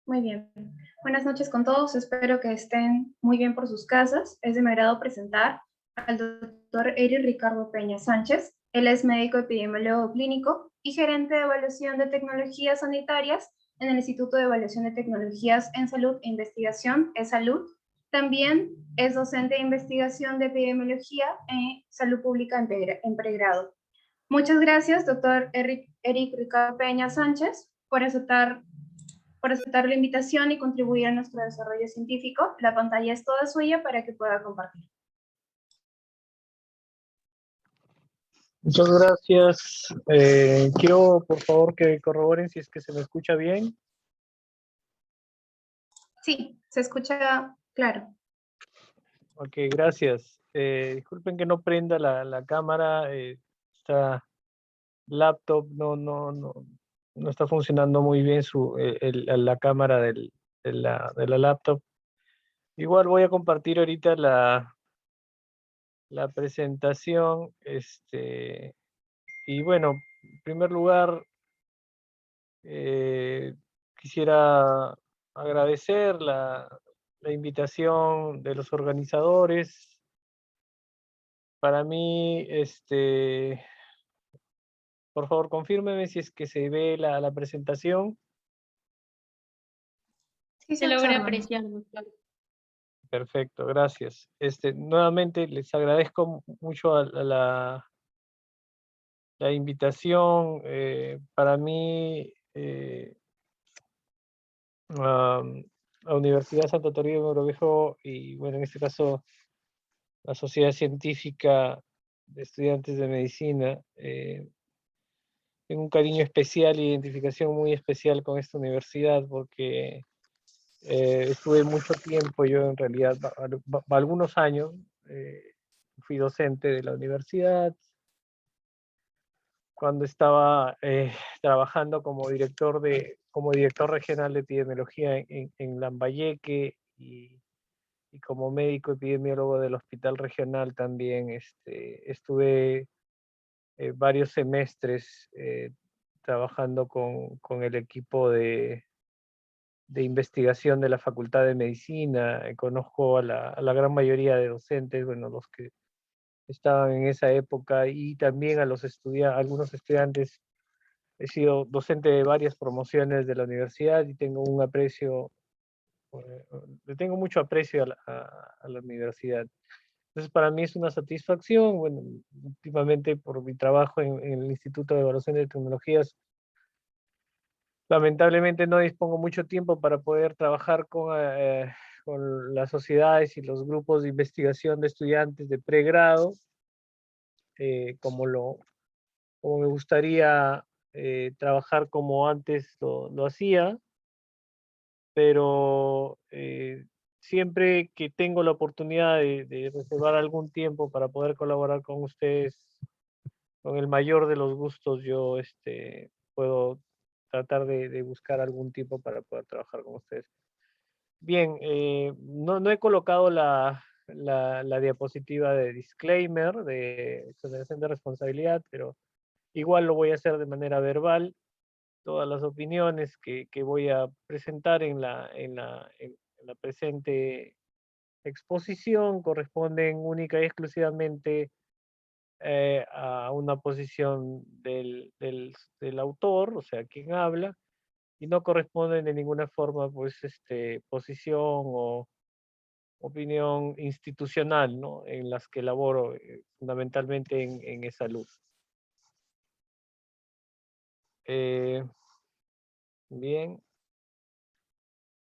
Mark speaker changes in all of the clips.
Speaker 1: Muy bien. Buenas noches con todos. Espero que estén muy bien por sus casas. Es de mi agrado presentar al doctor Eric Ricardo Peña Sánchez. Él es médico epidemiólogo clínico y gerente de evaluación de tecnologías sanitarias en el Instituto de Evaluación de Tecnologías en Salud e Investigación, eSalud. También es docente de investigación de epidemiología en salud pública en pregrado. Muchas gracias, doctor Eric Ricardo Peña Sánchez, por aceptar la invitación y contribuir a nuestro desarrollo científico. La pantalla es toda suya para que pueda compartir.
Speaker 2: Muchas gracias. Quiero, por favor, que corroboren si es que se me escucha bien.
Speaker 1: Sí, se escucha claro.
Speaker 2: Ok, gracias. Disculpen que no prenda la cámara. Esta laptop no está funcionando muy bien la cámara de la laptop. Igual voy a compartir ahorita la presentación. Y bueno, en primer lugar, quisiera agradecer la invitación de los organizadores. Para mí, por favor, confírmeme si es que se ve la presentación.
Speaker 1: Sí,
Speaker 3: Se logra apreciar, doctor.
Speaker 2: Perfecto, gracias. Nuevamente les agradezco mucho a la invitación. Para mí, la Universidad Santo Toribio Mogrovejo y, bueno, en este caso, la Sociedad Científica de Estudiantes de Medicina, tengo un cariño especial e identificación muy especial con esta universidad porque estuve mucho tiempo, yo en realidad, algunos años, fui docente de la universidad. Cuando estaba trabajando como director regional de epidemiología en Lambayeque y como médico epidemiólogo del Hospital Regional también, estuve varios semestres trabajando con el equipo de investigación de la Facultad de Medicina. Conozco a la gran mayoría de docentes, bueno, los que estaban en esa época, y también a algunos estudiantes. He sido docente de varias promociones de la universidad y tengo un aprecio, le tengo mucho aprecio a la universidad. Entonces, para mí es una satisfacción. Bueno, últimamente por mi trabajo en el Instituto de Evaluación de Tecnologías, lamentablemente no dispongo mucho tiempo para poder trabajar con las sociedades y los grupos de investigación de estudiantes de pregrado, como me gustaría trabajar como antes lo hacía, pero siempre que tengo la oportunidad de reservar algún tiempo para poder colaborar con ustedes, con el mayor de los gustos, yo puedo tratar de buscar algún tiempo para poder trabajar con ustedes. Bien, no he colocado la diapositiva de disclaimer, de exoneración de responsabilidad, pero igual lo voy a hacer de manera verbal. Todas las opiniones que voy a presentar en la presente exposición corresponden única y exclusivamente a una posición del autor, o sea, quien habla, y no corresponden de ninguna forma, pues, posición o opinión institucional, ¿no?, en las que laboro, fundamentalmente en eSalud. Bien.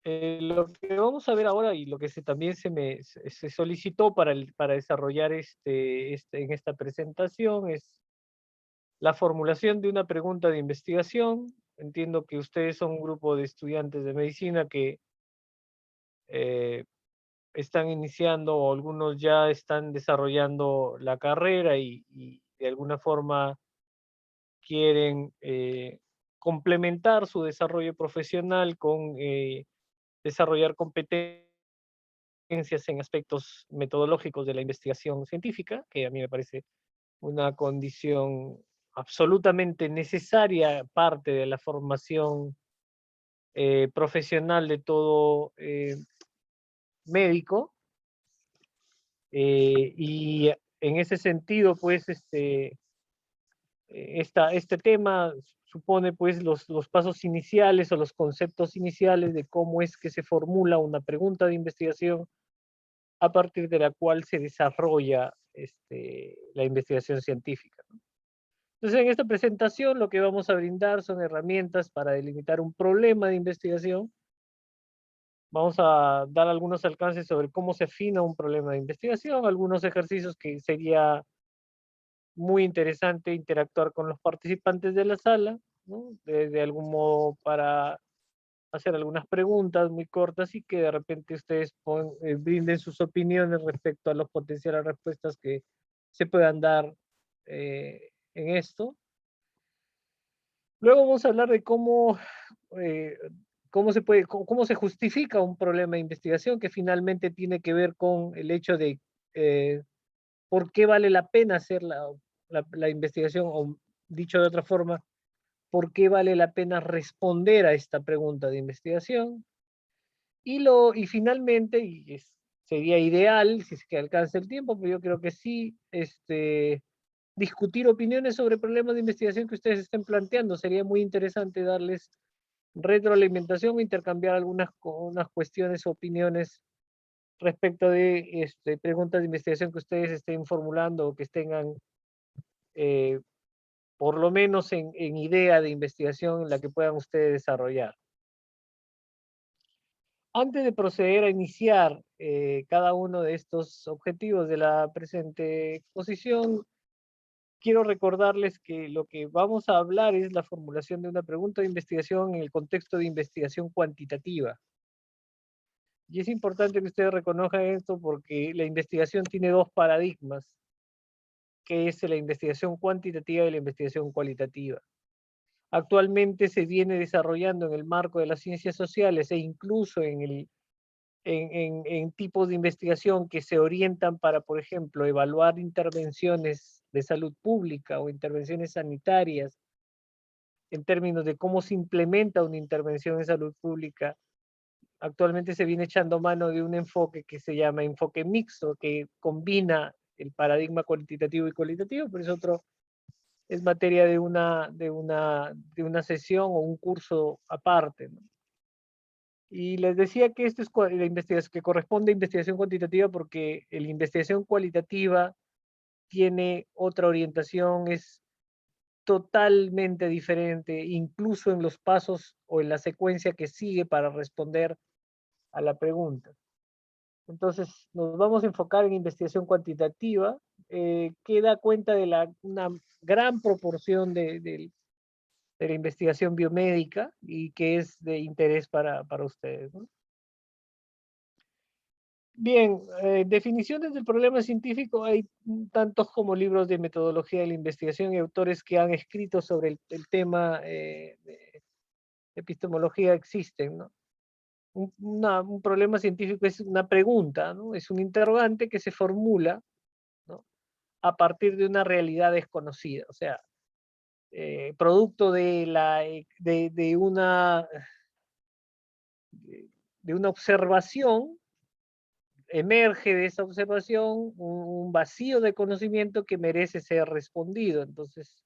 Speaker 2: Lo que vamos a ver ahora, y lo que también se solicitó para desarrollar en esta presentación, es la formulación de una pregunta de investigación. Entiendo que ustedes son un grupo de estudiantes de medicina que eh, están iniciando, o algunos ya están desarrollando la carrera y de alguna forma quieren complementar su desarrollo profesional con desarrollar competencias en aspectos metodológicos de la investigación científica, que a mí me parece una condición absolutamente necesaria, parte de la formación profesional de todo médico, y en ese sentido, pues, este tema supone pues los pasos iniciales o los conceptos iniciales de cómo es que se formula una pregunta de investigación a partir de la cual se desarrolla la investigación científica, ¿no? Entonces, en esta presentación lo que vamos a brindar son herramientas para delimitar un problema de investigación. Vamos a dar algunos alcances sobre cómo se afina un problema de investigación, algunos ejercicios que sería muy interesante interactuar con los participantes de la sala, ¿no? De algún modo para hacer algunas preguntas muy cortas y que de repente ustedes brinden sus opiniones respecto a las potenciales respuestas que se puedan dar en esto. Luego vamos a hablar de eh, cómo se justifica un problema de investigación que finalmente tiene que ver con el hecho de eh, por qué vale la pena hacer la investigación, o dicho de otra forma, por qué vale la pena responder a esta pregunta de investigación. Y finalmente, sería ideal, si es que alcanza el tiempo, pero yo creo que sí, discutir opiniones sobre problemas de investigación que ustedes estén planteando. Sería muy interesante darles retroalimentación o intercambiar unas cuestiones o opiniones respecto de preguntas de investigación que ustedes estén formulando o que tengan eh, por lo menos en idea de investigación en la que puedan ustedes desarrollar. Antes de proceder a iniciar cada uno de estos objetivos de la presente exposición, quiero recordarles que lo que vamos a hablar es la formulación de una pregunta de investigación en el contexto de investigación cuantitativa. Y es importante que ustedes reconozcan esto porque la investigación tiene dos paradigmas, que es la investigación cuantitativa y la investigación cualitativa. Actualmente se viene desarrollando en el marco de las ciencias sociales e incluso en tipos de investigación que se orientan para, por ejemplo, evaluar intervenciones de salud pública o intervenciones sanitarias en términos de cómo se implementa una intervención en salud pública. Actualmente se viene echando mano de un enfoque que se llama enfoque mixto, que combina el paradigma cuantitativo y cualitativo, pero es materia de una sesión o un curso aparte, ¿no? Y les decía que esto es la investigación que corresponde a investigación cuantitativa porque la investigación cualitativa tiene otra orientación, es totalmente diferente, incluso en los pasos o en la secuencia que sigue para responder a la pregunta. Entonces, nos vamos a enfocar en investigación cuantitativa, que da cuenta de una gran proporción de la investigación biomédica y que es de interés para ustedes, ¿no? Bien, definiciones del problema científico hay tantos como libros de metodología de la investigación y autores que han escrito sobre el tema de epistemología existen, ¿no? Un problema científico es una pregunta, ¿no? Es un interrogante que se formula, ¿no? A partir de una realidad desconocida, o sea, producto de una observación, emerge de esa observación un vacío de conocimiento que merece ser respondido. Entonces,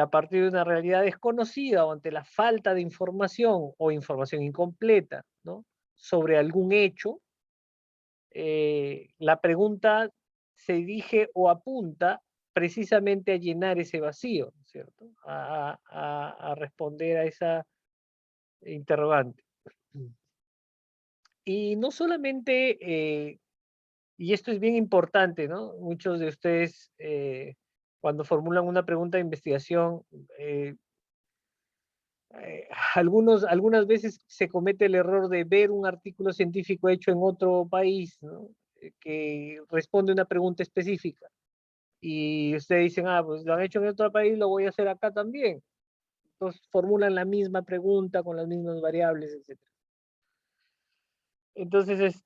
Speaker 2: a partir de una realidad desconocida o ante la falta de información o información incompleta, ¿no? Sobre algún hecho, la pregunta se dirige o apunta precisamente a llenar ese vacío, ¿cierto? A responder a esa interrogante. Y no solamente, y esto es bien importante, ¿no? Muchos de ustedes, cuando formulan una pregunta de investigación, eh, algunas veces se comete el error de ver un artículo científico hecho en otro país, ¿no? Que responde a una pregunta específica. Y ustedes dicen, pues lo han hecho en otro país, lo voy a hacer acá también. Entonces formulan la misma pregunta con las mismas variables, etc. Entonces,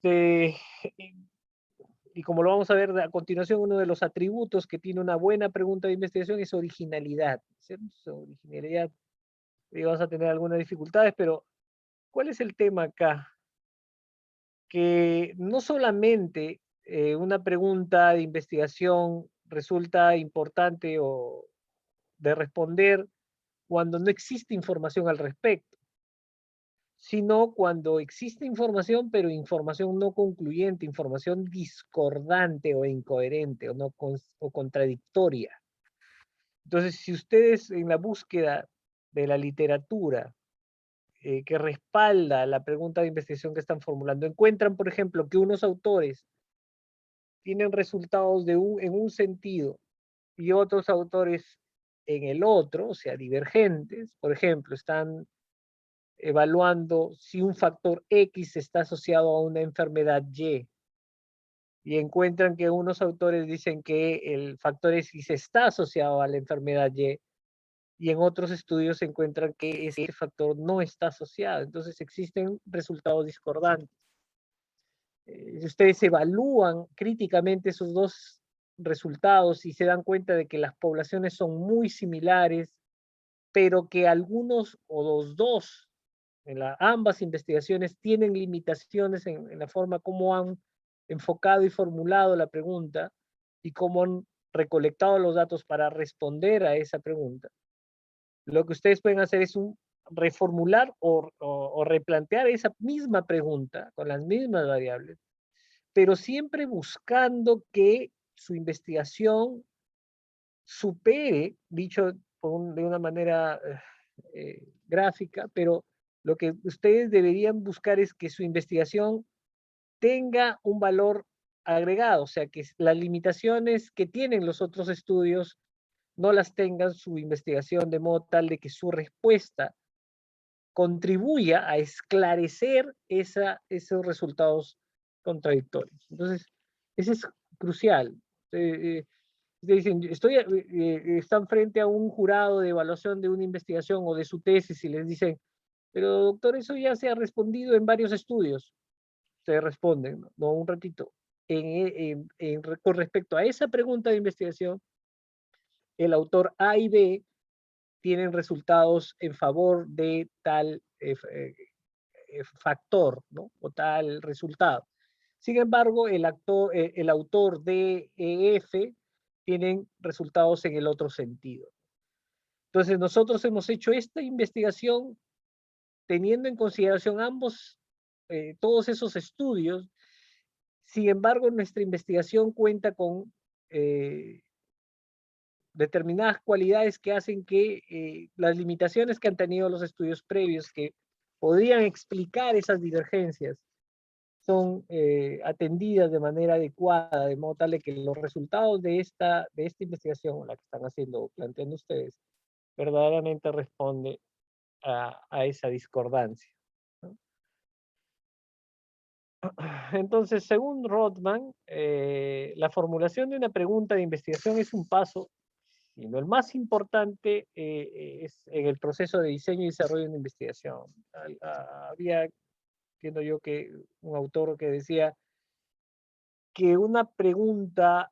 Speaker 2: y como lo vamos a ver a continuación, uno de los atributos que tiene una buena pregunta de investigación es originalidad, ¿cierto? Originalidad. y vas a tener algunas dificultades, pero ¿cuál es el tema acá? Que no solamente una pregunta de investigación resulta importante o de responder cuando no existe información al respecto, sino cuando existe información, pero información no concluyente, información discordante o incoherente o, no o contradictoria. Entonces, si ustedes en la búsqueda de la literatura que respalda la pregunta de investigación que están formulando, encuentran, por ejemplo, que unos autores tienen resultados en un sentido y otros autores en el otro, o sea, divergentes, por ejemplo, están evaluando si un factor X está asociado a una enfermedad y encuentran que unos autores dicen que el factor X está asociado a la enfermedad y en otros estudios se encuentran que ese factor no está asociado. Entonces existen resultados discordantes. Ustedes evalúan críticamente esos dos resultados y se dan cuenta de que las poblaciones son muy similares, pero que algunos o los dos ambas investigaciones tienen limitaciones en la forma como han enfocado y formulado la pregunta y cómo han recolectado los datos para responder a esa pregunta. Lo que ustedes pueden hacer es reformular o replantear esa misma pregunta con las mismas variables, pero siempre buscando que su investigación supere, dicho de una manera gráfica, pero lo que ustedes deberían buscar es que su investigación tenga un valor agregado, o sea, que las limitaciones que tienen los otros estudios no las tengan su investigación, de modo tal de que su respuesta contribuya a esclarecer esos resultados contradictorios. Entonces, eso es crucial. Dicen, están frente a un jurado de evaluación de una investigación o de su tesis y les dicen, pero doctor, eso ya se ha respondido en varios estudios. Se responden, no, un ratito. Con respecto a esa pregunta de investigación, el autor A y B tienen resultados en favor de tal factor, ¿no? O tal resultado. Sin embargo, el autor de F tienen resultados en el otro sentido. Entonces, nosotros hemos hecho esta investigación teniendo en consideración todos esos estudios. Sin embargo, nuestra investigación cuenta con determinadas cualidades que hacen que las limitaciones que han tenido los estudios previos, que podrían explicar esas divergencias, son atendidas de manera adecuada, de modo tal de que los resultados de esta investigación, la que están haciendo, planteando ustedes, verdaderamente responde a esa discordancia, ¿no? Entonces, según Rothman, la formulación de una pregunta de investigación es un paso, y no el más importante, es en el proceso de diseño y desarrollo de una investigación. Había, entiendo yo, que un autor que decía que una pregunta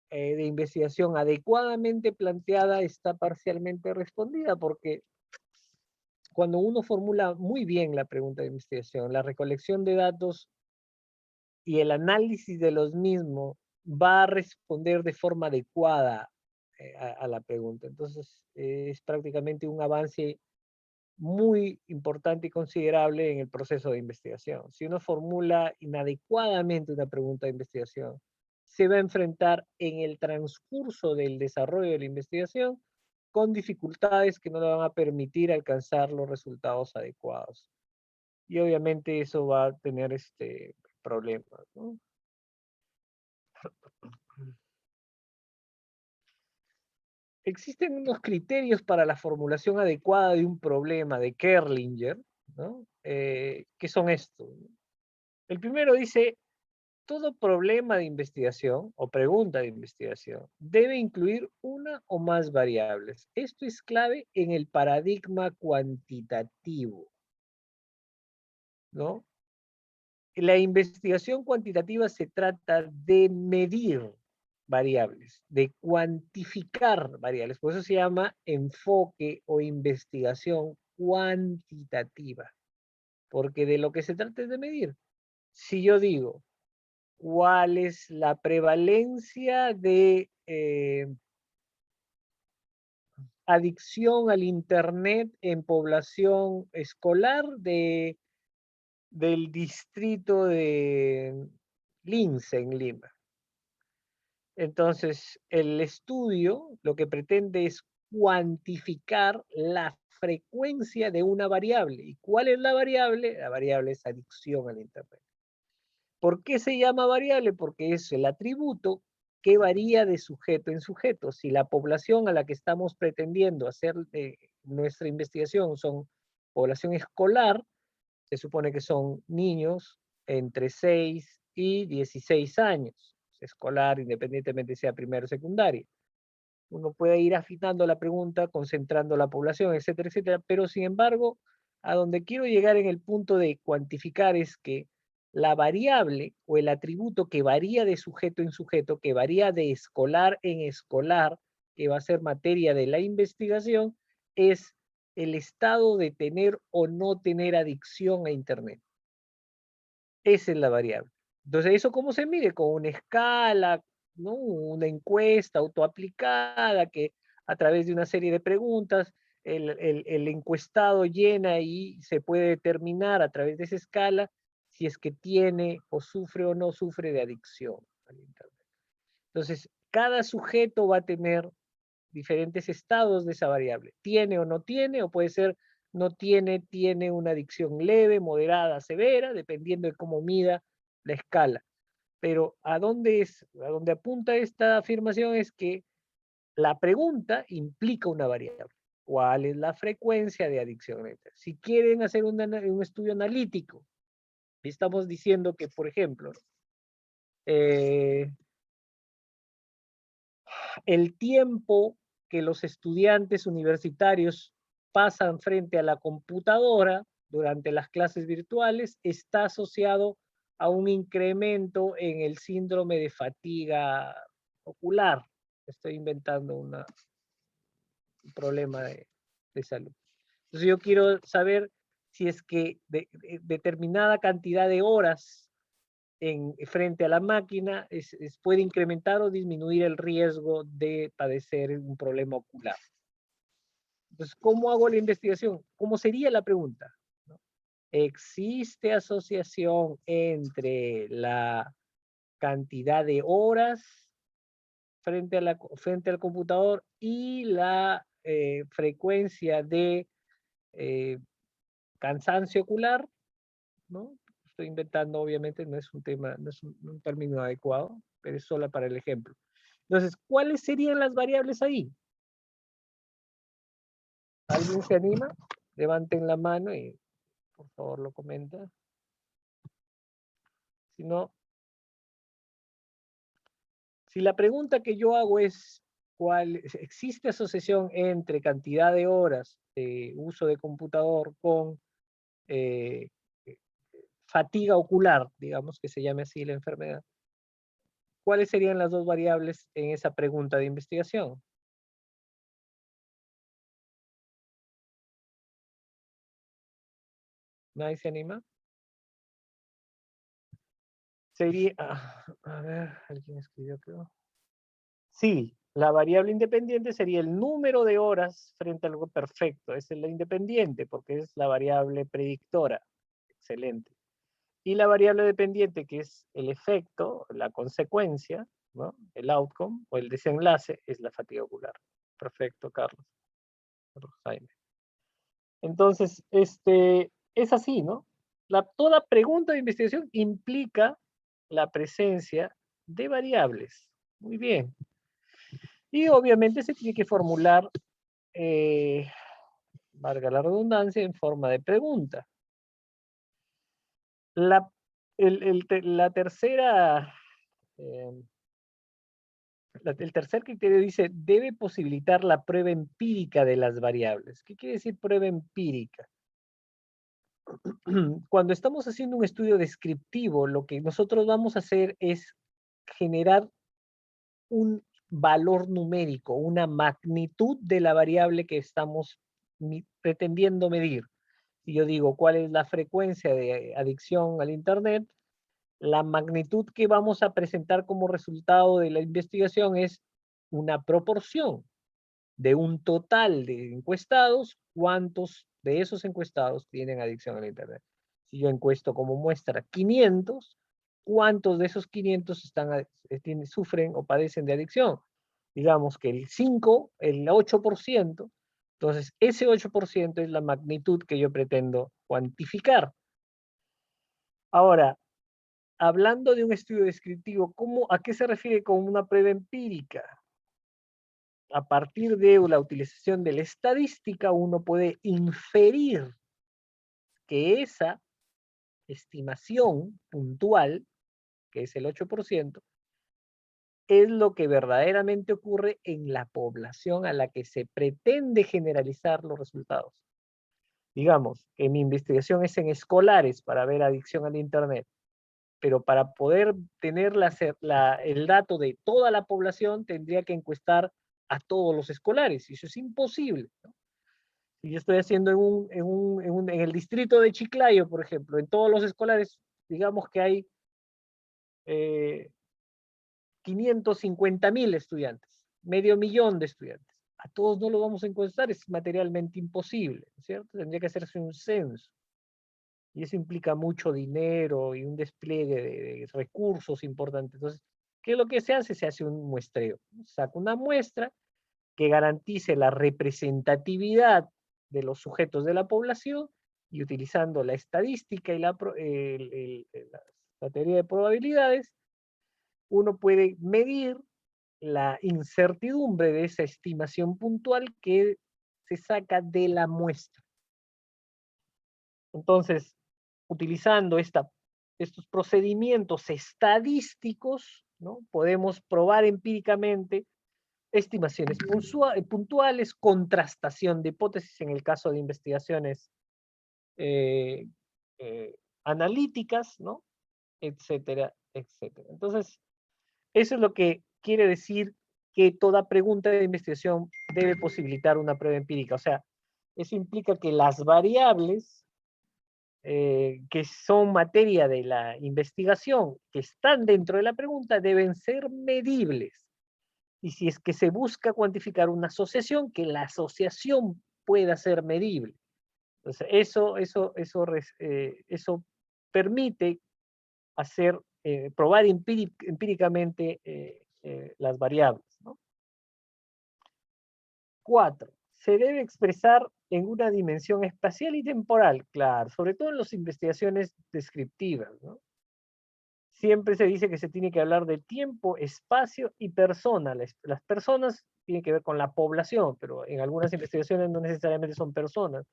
Speaker 2: de investigación adecuadamente planteada está parcialmente respondida, porque cuando uno formula muy bien la pregunta de investigación, la recolección de datos y el análisis de los mismos va a responder de forma adecuada a la pregunta. Entonces, es prácticamente un avance muy importante y considerable en el proceso de investigación. Si uno formula inadecuadamente una pregunta de investigación, se va a enfrentar en el transcurso del desarrollo de la investigación con dificultades que no le van a permitir alcanzar los resultados adecuados. Y obviamente eso va a tener problemas, ¿no? Existen unos criterios para la formulación adecuada de un problema de Kerlinger, ¿no? ¿Qué son estos? El primero dice, todo problema de investigación o pregunta de investigación debe incluir una o más variables. Esto es clave en el paradigma cuantitativo, ¿no? La investigación cuantitativa se trata de medir variables, de cuantificar variables. Por eso se llama enfoque o investigación cuantitativa, porque de lo que se trata es de medir. Si yo digo, ¿cuál es la prevalencia de adicción al Internet en población escolar del distrito de Lince, en Lima? Entonces, el estudio lo que pretende es cuantificar la frecuencia de una variable. ¿Y cuál es la variable? La variable es adicción al Internet. ¿Por qué se llama variable? Porque es el atributo que varía de sujeto en sujeto. Si la población a la que estamos pretendiendo hacer nuestra investigación son población escolar, se supone que son niños entre 6 y 16 años, escolar, independientemente sea primero o secundaria. Uno puede ir afinando la pregunta, concentrando la población, etcétera, etcétera, pero sin embargo, a donde quiero llegar en el punto de cuantificar es que la variable o el atributo que varía de sujeto en sujeto, que varía de escolar en escolar, que va a ser materia de la investigación, es el estado de tener o no tener adicción a Internet. Esa es la variable. Entonces, ¿eso cómo se mide? Con una escala, ¿no? Una encuesta autoaplicada que a través de una serie de preguntas el encuestado llena y se puede determinar a través de esa escala si es que tiene o no sufre de adicción al Internet. Entonces, cada sujeto va a tener diferentes estados de esa variable. Tiene o no tiene, o puede ser no tiene, tiene una adicción leve, moderada, severa, dependiendo de cómo mida la escala. Pero a dónde apunta esta afirmación es que la pregunta implica una variable. ¿Cuál es la frecuencia de adicción? Si quieren hacer un estudio analítico, estamos diciendo que, por ejemplo, el tiempo que los estudiantes universitarios pasan frente a la computadora durante las clases virtuales está asociado a un incremento en el síndrome de fatiga ocular. Estoy inventando un problema de salud. Entonces yo quiero saber si es que determinada cantidad de horas frente a la máquina puede incrementar o disminuir el riesgo de padecer un problema ocular. Entonces, ¿cómo hago la investigación? ¿Cómo sería la pregunta? ¿No? ¿Existe asociación entre la cantidad de horas frente al computador y la frecuencia de cansancio ocular? ¿No? Estoy inventando, obviamente, no es un tema, no es un término adecuado, pero es solo para el ejemplo. Entonces, ¿cuáles serían las variables ahí? ¿Alguien se anima? Levanten la mano y por favor lo comenta. Si no, si la pregunta que yo hago es, ¿existe asociación entre cantidad de horas de uso de computador con fatiga ocular, digamos que se llame así la enfermedad? ¿Cuáles serían las dos variables en esa pregunta de investigación? ¿Nadie se anima? Sería, a ver, alguien escribió, creo. Sí, la variable independiente sería el número de horas frente a algo perfecto. Esa es la independiente porque es la variable predictora. Excelente. Y la variable dependiente, que es el efecto, la consecuencia, ¿no? El outcome o el desenlace, es la fatiga ocular. Perfecto, Carlos. Jaime. Entonces, es así, ¿no? Toda pregunta de investigación implica la presencia de variables. Muy bien. Y obviamente se tiene que formular, valga la redundancia, en forma de pregunta. La tercera, el tercer criterio dice, debe posibilitar la prueba empírica de las variables. ¿Qué quiere decir prueba empírica? Cuando estamos haciendo un estudio descriptivo, lo que nosotros vamos a hacer es generar un valor numérico, una magnitud de la variable que estamos pretendiendo medir. Si yo digo cuál es la frecuencia de adicción al Internet, la magnitud que vamos a presentar como resultado de la investigación es una proporción de un total de encuestados, cuántos de esos encuestados tienen adicción al Internet. Si yo encuesto como muestra 500, ¿cuántos de esos 500 sufren o padecen de adicción? Digamos que el 5, el 8%, entonces ese 8% es la magnitud que yo pretendo cuantificar. Ahora, hablando de un estudio descriptivo, ¿a qué se refiere con una prueba empírica? A partir de la utilización de la estadística, uno puede inferir que esa estimación puntual, que es el 8%, es lo que verdaderamente ocurre en la población a la que se pretende generalizar los resultados. Digamos que mi investigación es en escolares para ver adicción al Internet, pero para poder tener el dato de toda la población tendría que encuestar a todos los escolares, y eso es imposible, ¿no? Si yo estoy haciendo en el distrito de Chiclayo, por ejemplo, en todos los escolares, digamos que hay 550,000 estudiantes, medio millón de estudiantes. A todos no lo vamos a encuestar, es materialmente imposible, ¿cierto? Tendría que hacerse un censo. Y eso implica mucho dinero y un despliegue de recursos importantes. Entonces, ¿qué es lo que se hace? Se hace un muestreo. Saca una muestra que garantice la representatividad de los sujetos de la población y utilizando la estadística y la teoría de probabilidades, uno puede medir la incertidumbre de esa estimación puntual que se saca de la muestra. Entonces, utilizando estos procedimientos estadísticos, ¿no? Podemos probar empíricamente estimaciones puntuales, contrastación de hipótesis en el caso de investigaciones analíticas, ¿no? Etcétera, etcétera. Entonces, eso es lo que quiere decir que toda pregunta de investigación debe posibilitar una prueba empírica. O sea, eso implica que las variables que son materia de la investigación, que están dentro de la pregunta, deben ser medibles. Y si es que se busca cuantificar una asociación, que la asociación pueda ser medible. Entonces, eso permite probar empíricamente las variables, ¿no? 4. Se debe expresar en una dimensión espacial y temporal, claro, sobre todo en las investigaciones descriptivas, ¿no? Siempre se dice que se tiene que hablar de tiempo, espacio y persona. Las personas tienen que ver con la población, pero en algunas investigaciones no necesariamente son personas.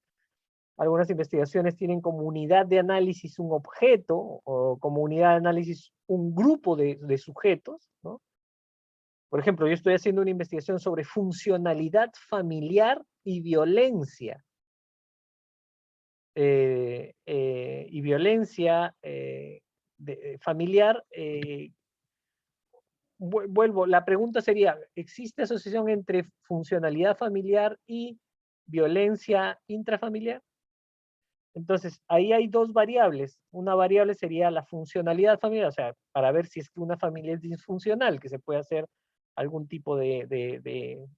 Speaker 2: Algunas investigaciones tienen como unidad de análisis un objeto o como unidad de análisis un grupo de sujetos, ¿no? Por ejemplo, yo estoy haciendo una investigación sobre funcionalidad familiar y violencia. Y violencia familiar. Vuelvo, la pregunta sería, ¿existe asociación entre funcionalidad familiar y violencia intrafamiliar? Entonces, ahí hay dos variables. Una variable sería la funcionalidad familiar, o sea, para ver si es que una familia es disfuncional, que se puede hacer algún tipo de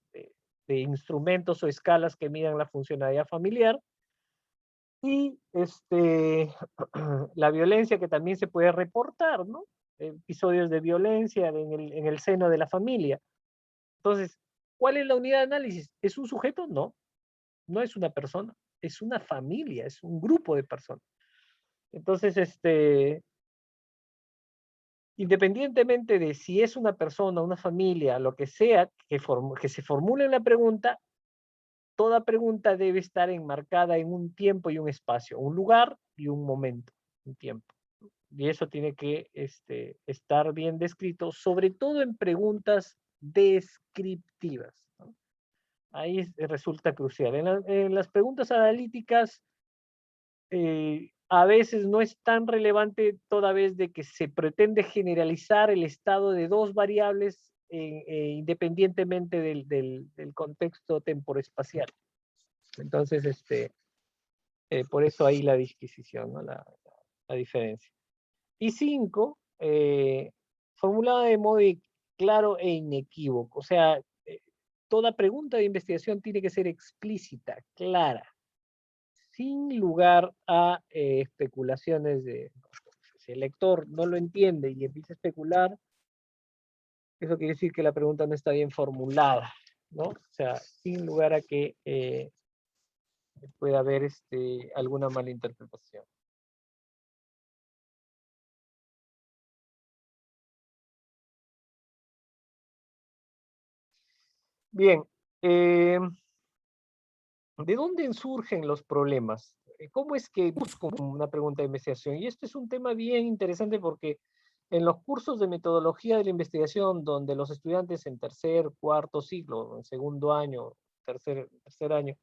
Speaker 2: instrumentos o escalas que midan la funcionalidad familiar. Y la violencia que también se puede reportar, ¿no? Episodios de violencia en el seno de la familia. Entonces, ¿cuál es la unidad de análisis? ¿Es un sujeto? No, no es una persona, es una familia, es un grupo de personas. Entonces, independientemente de si es una persona, una familia, lo que sea, que se formule la pregunta, toda pregunta debe estar enmarcada en un tiempo y un espacio, un lugar y un momento, un tiempo. Y eso tiene que estar bien descrito, sobre todo en preguntas descriptivas, ¿no? Ahí resulta crucial. En las preguntas analíticas, a veces no es tan relevante toda vez de que se pretende generalizar el estado de dos variables independientemente del contexto temporoespacial. Entonces, por eso ahí la disquisición, ¿no? La diferencia. Y 5, formulada de modo claro e inequívoco. O sea, toda pregunta de investigación tiene que ser explícita, clara, sin lugar a especulaciones de, si el lector no lo entiende y empieza a especular, eso quiere decir que la pregunta no está bien formulada, ¿no? O sea, sin lugar a que pueda haber alguna mala interpretación. Bien, ¿de dónde surgen los problemas? ¿Cómo es que busco una pregunta de investigación? Y esto es un tema bien interesante porque en los cursos de metodología de la investigación, donde los estudiantes en tercer, cuarto ciclo, en segundo año, tercer año,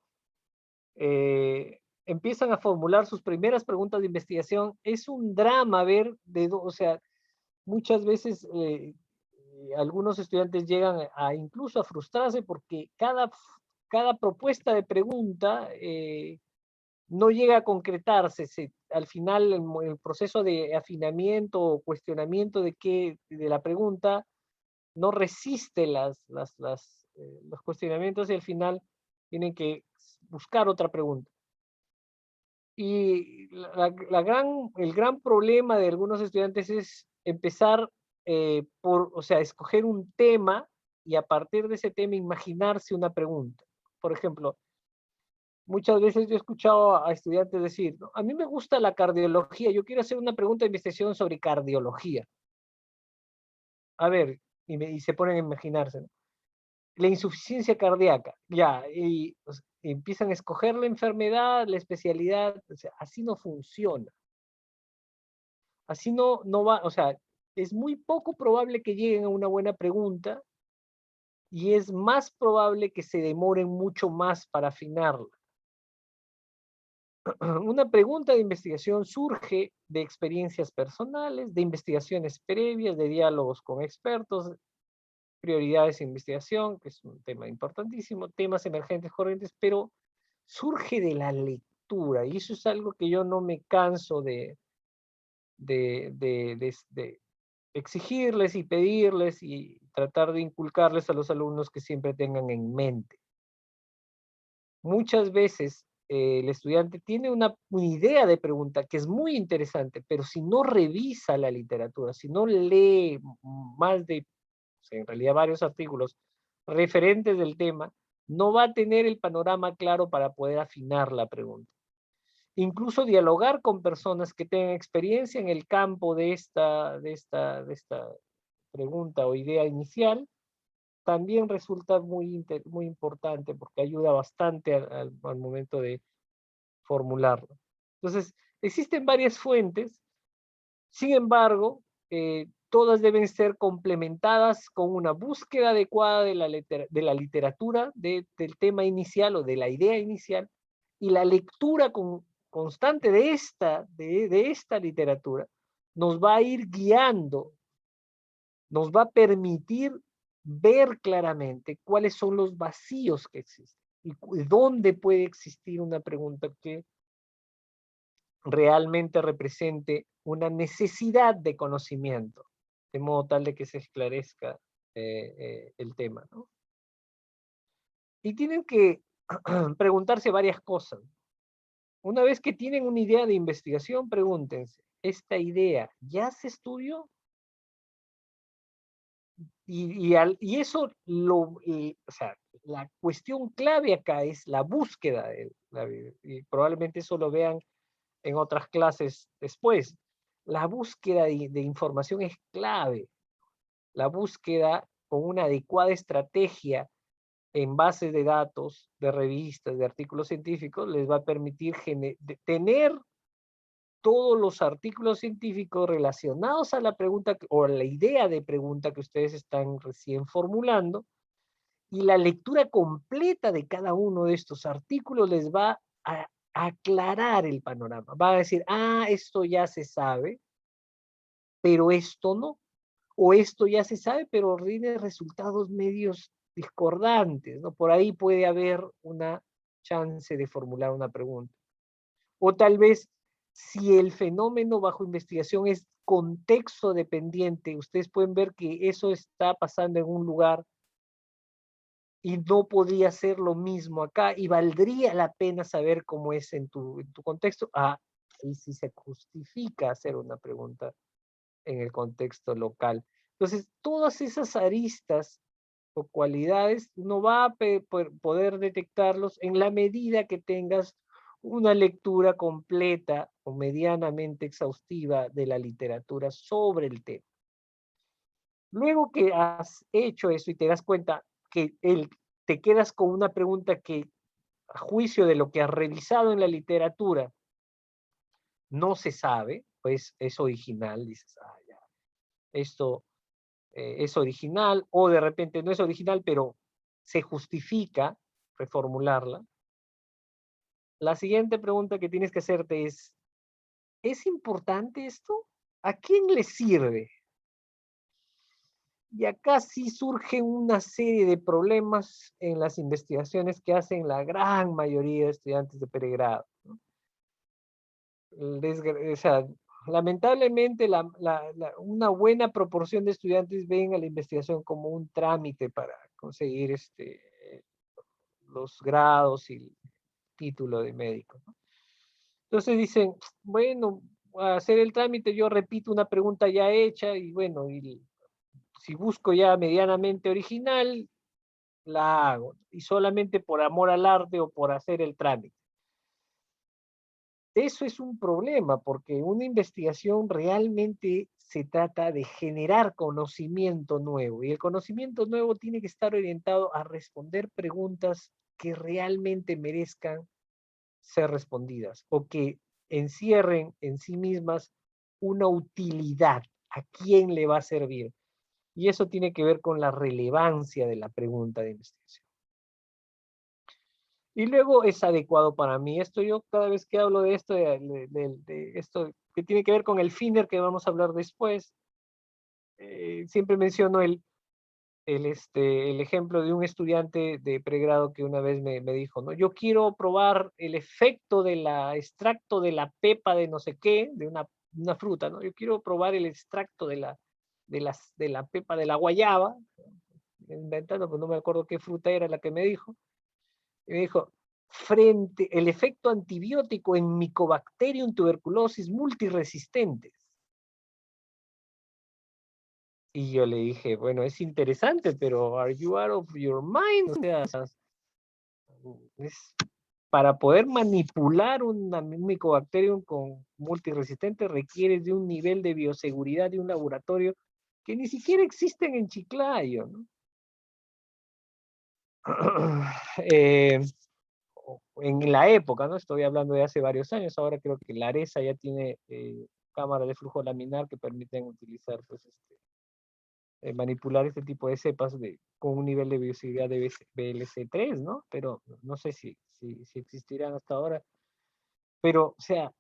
Speaker 2: empiezan a formular sus primeras preguntas de investigación, es un drama ver, o sea, muchas veces algunos estudiantes llegan incluso a frustrarse porque cada propuesta de pregunta no llega a concretarse. Al final, el proceso de afinamiento o cuestionamiento de la pregunta no resiste los cuestionamientos y al final tienen que buscar otra pregunta. Y el gran problema de algunos estudiantes es empezar o sea, escoger un tema y a partir de ese tema imaginarse una pregunta. Por ejemplo, muchas veces yo he escuchado a estudiantes decir, ¿no? A mí me gusta la cardiología, yo quiero hacer una pregunta de investigación sobre cardiología. A ver, y se ponen a imaginarse, ¿no? La insuficiencia cardíaca, ya, y o sea, empiezan a escoger la enfermedad, la especialidad, o sea, así no funciona. Así no va, o sea, es muy poco probable que lleguen a una buena pregunta y es más probable que se demoren mucho más para afinarla. Una pregunta de investigación surge de experiencias personales, de investigaciones previas, de diálogos con expertos, prioridades de investigación, que es un tema importantísimo, temas emergentes corrientes, pero surge de la lectura y eso es algo que yo no me canso de exigirles y pedirles y tratar de inculcarles a los alumnos que siempre tengan en mente. Muchas veces el estudiante tiene una idea de pregunta que es muy interesante, pero si no revisa la literatura, si no lee más de, o sea, en realidad varios artículos referentes del tema, no va a tener el panorama claro para poder afinar la pregunta. Incluso dialogar con personas que tengan experiencia en el campo de esta pregunta o idea inicial, también resulta muy importante porque ayuda bastante al momento de formularlo. Entonces, existen varias fuentes, sin embargo, todas deben ser complementadas con una búsqueda adecuada de la literatura, del tema inicial o de la idea inicial, y la lectura constante de esta literatura nos va a ir guiando, nos va a permitir ver claramente cuáles son los vacíos que existen y dónde puede existir una pregunta que realmente represente una necesidad de conocimiento, de modo tal de que se esclarezca el tema, ¿no? Y tienen que preguntarse varias cosas. Una vez que tienen una idea de investigación, pregúntense, ¿esta idea ya se estudió? Y eso, o sea, la cuestión clave acá es la búsqueda, y probablemente eso lo vean en otras clases después. La búsqueda de información es clave. La búsqueda con una adecuada estrategia en bases de datos, de revistas, de artículos científicos, les va a permitir tener todos los artículos científicos relacionados a la pregunta o a la idea de pregunta que ustedes están recién formulando, y la lectura completa de cada uno de estos artículos les va a aclarar el panorama. Va a decir, ah, esto ya se sabe, pero esto no. O esto ya se sabe, pero tiene resultados medios discordantes, ¿no? Por ahí puede haber una chance de formular una pregunta. O tal vez, si el fenómeno bajo investigación es contexto dependiente, ustedes pueden ver que eso está pasando en un lugar y no podría ser lo mismo acá, y valdría la pena saber cómo es en tu contexto. Y si se justifica hacer una pregunta en el contexto local. Entonces, todas esas aristas o cualidades, uno va a poder detectarlos en la medida que tengas una lectura completa o medianamente exhaustiva de la literatura sobre el tema. Luego que has hecho eso y te das cuenta que te quedas con una pregunta que, a juicio de lo que has revisado en la literatura, no se sabe, pues es original, dices, ya, esto es original, o de repente no es original, pero se justifica reformularla. La siguiente pregunta que tienes que hacerte ¿es importante esto? ¿A quién le sirve? Y acá sí surge una serie de problemas en las investigaciones que hacen la gran mayoría de estudiantes de pregrado, ¿no? O sea, lamentablemente una buena proporción de estudiantes ven a la investigación como un trámite para conseguir los grados y el título de médico, ¿no? Entonces dicen, bueno, a hacer el trámite yo repito una pregunta ya hecha y bueno, si busco ya medianamente original, la hago. Y solamente por amor al arte o por hacer el trámite. Eso es un problema, porque una investigación realmente se trata de generar conocimiento nuevo. Y el conocimiento nuevo tiene que estar orientado a responder preguntas que realmente merezcan ser respondidas o que encierren en sí mismas una utilidad. ¿A quién le va a servir? Y eso tiene que ver con la relevancia de la pregunta de investigación. Y luego es adecuado para mí. Esto yo cada vez que hablo de esto, de esto que tiene que ver con el FINER que vamos a hablar después, siempre menciono el ejemplo de un estudiante de pregrado que una vez me dijo, ¿no? Yo quiero probar el efecto del extracto de la pepa de no sé qué, de una fruta, ¿no? Yo quiero probar el extracto de la pepa de la guayaba, inventando, pues no me acuerdo qué fruta era la que me dijo. Y me dijo, frente el efecto antibiótico en Mycobacterium tuberculosis multiresistentes. Y yo le dije, bueno, es interesante, pero ¿are you out of your mind? O sea, para poder manipular un Mycobacterium con multiresistente requiere de un nivel de bioseguridad de un laboratorio que ni siquiera existen en Chiclayo, ¿no? En la época, ¿no? Estoy hablando de hace varios años, ahora creo que la ARESA ya tiene cámara de flujo laminar que permiten utilizar, pues, manipular este tipo de cepas con un nivel de bioseguridad de BLC3, ¿no? Pero no sé si existirán hasta ahora. Pero, o sea,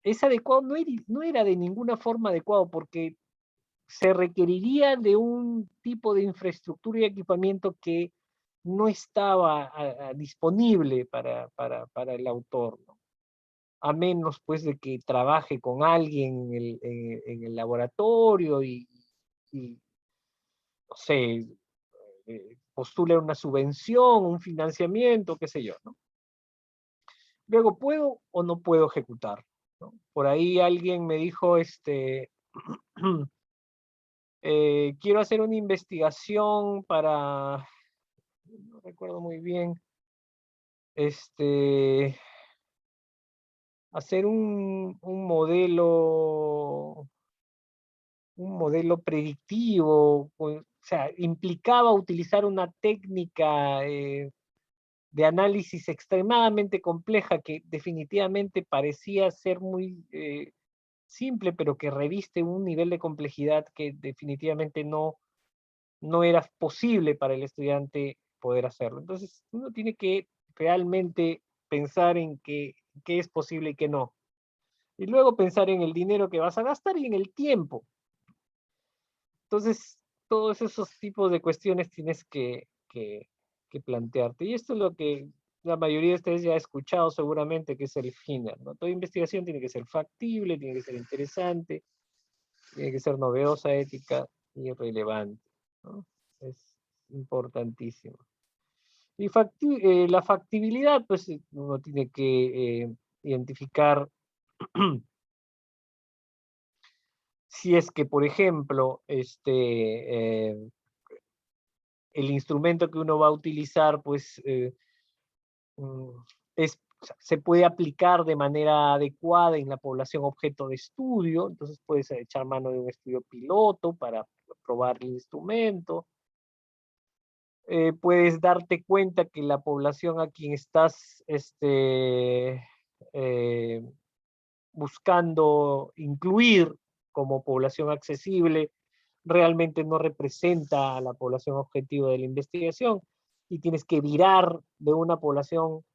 Speaker 2: es adecuado, no era de ninguna forma adecuado porque se requeriría de un tipo de infraestructura y equipamiento que no estaba disponible para el autor, ¿no? A menos pues de que trabaje con alguien en el laboratorio y no sé, postule una subvención, un financiamiento, qué sé yo, ¿no? Luego, ¿puedo o no puedo ejecutar? ¿No? Por ahí alguien me dijo, quiero hacer una investigación para, no recuerdo muy bien, hacer un modelo predictivo, o sea, implicaba utilizar una técnica de análisis extremadamente compleja que definitivamente parecía ser muy simple, pero que reviste un nivel de complejidad que definitivamente no era posible para el estudiante poder hacerlo. Entonces, uno tiene que realmente pensar en qué es posible y qué no. Y luego pensar en el dinero que vas a gastar y en el tiempo. Entonces, todos esos tipos de cuestiones tienes que plantearte. Y esto es lo que la mayoría de ustedes ya ha escuchado seguramente que es el FINER, ¿no? Toda investigación tiene que ser factible, tiene que ser interesante, tiene que ser novedosa, ética y relevante, ¿no? Es importantísimo. Y la factibilidad, pues uno tiene que identificar si es que, por ejemplo, el instrumento que uno va a utilizar, pues, mm, o sea, se puede aplicar de manera adecuada en la población objeto de estudio, entonces puedes echar mano de un estudio piloto para probar el instrumento. Puedes darte cuenta que la población a quien estás eh, buscando incluir como población accesible realmente no representa a la población objetivo de la investigación y tienes que virar de una población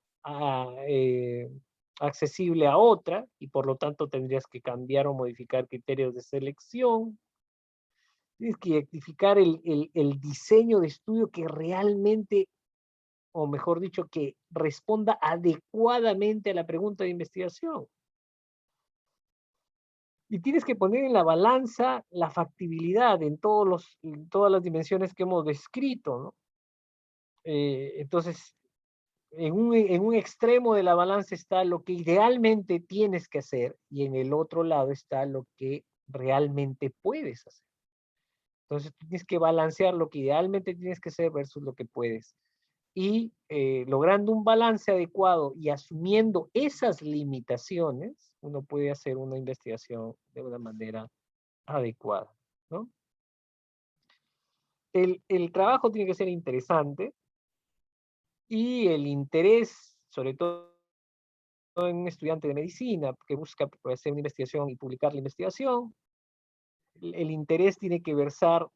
Speaker 2: accesible a otra y por lo tanto tendrías que cambiar o modificar criterios de selección. Tienes que identificar el diseño de estudio que realmente, o mejor dicho, que responda adecuadamente a la pregunta de investigación. Y tienes que poner en la balanza la factibilidad en todas las dimensiones que hemos descrito, ¿no? Entonces, en un extremo de la balanza está lo que idealmente tienes que hacer y en el otro lado está lo que realmente puedes hacer. Entonces, tú tienes que balancear lo que idealmente tienes que hacer versus lo que puedes. Y logrando un balance adecuado y asumiendo esas limitaciones, uno puede hacer una investigación de una manera adecuada, ¿no? El trabajo tiene que ser interesante y el interés, sobre todo en un estudiante de medicina que busca hacer una investigación y publicar la investigación, el interés tiene que versar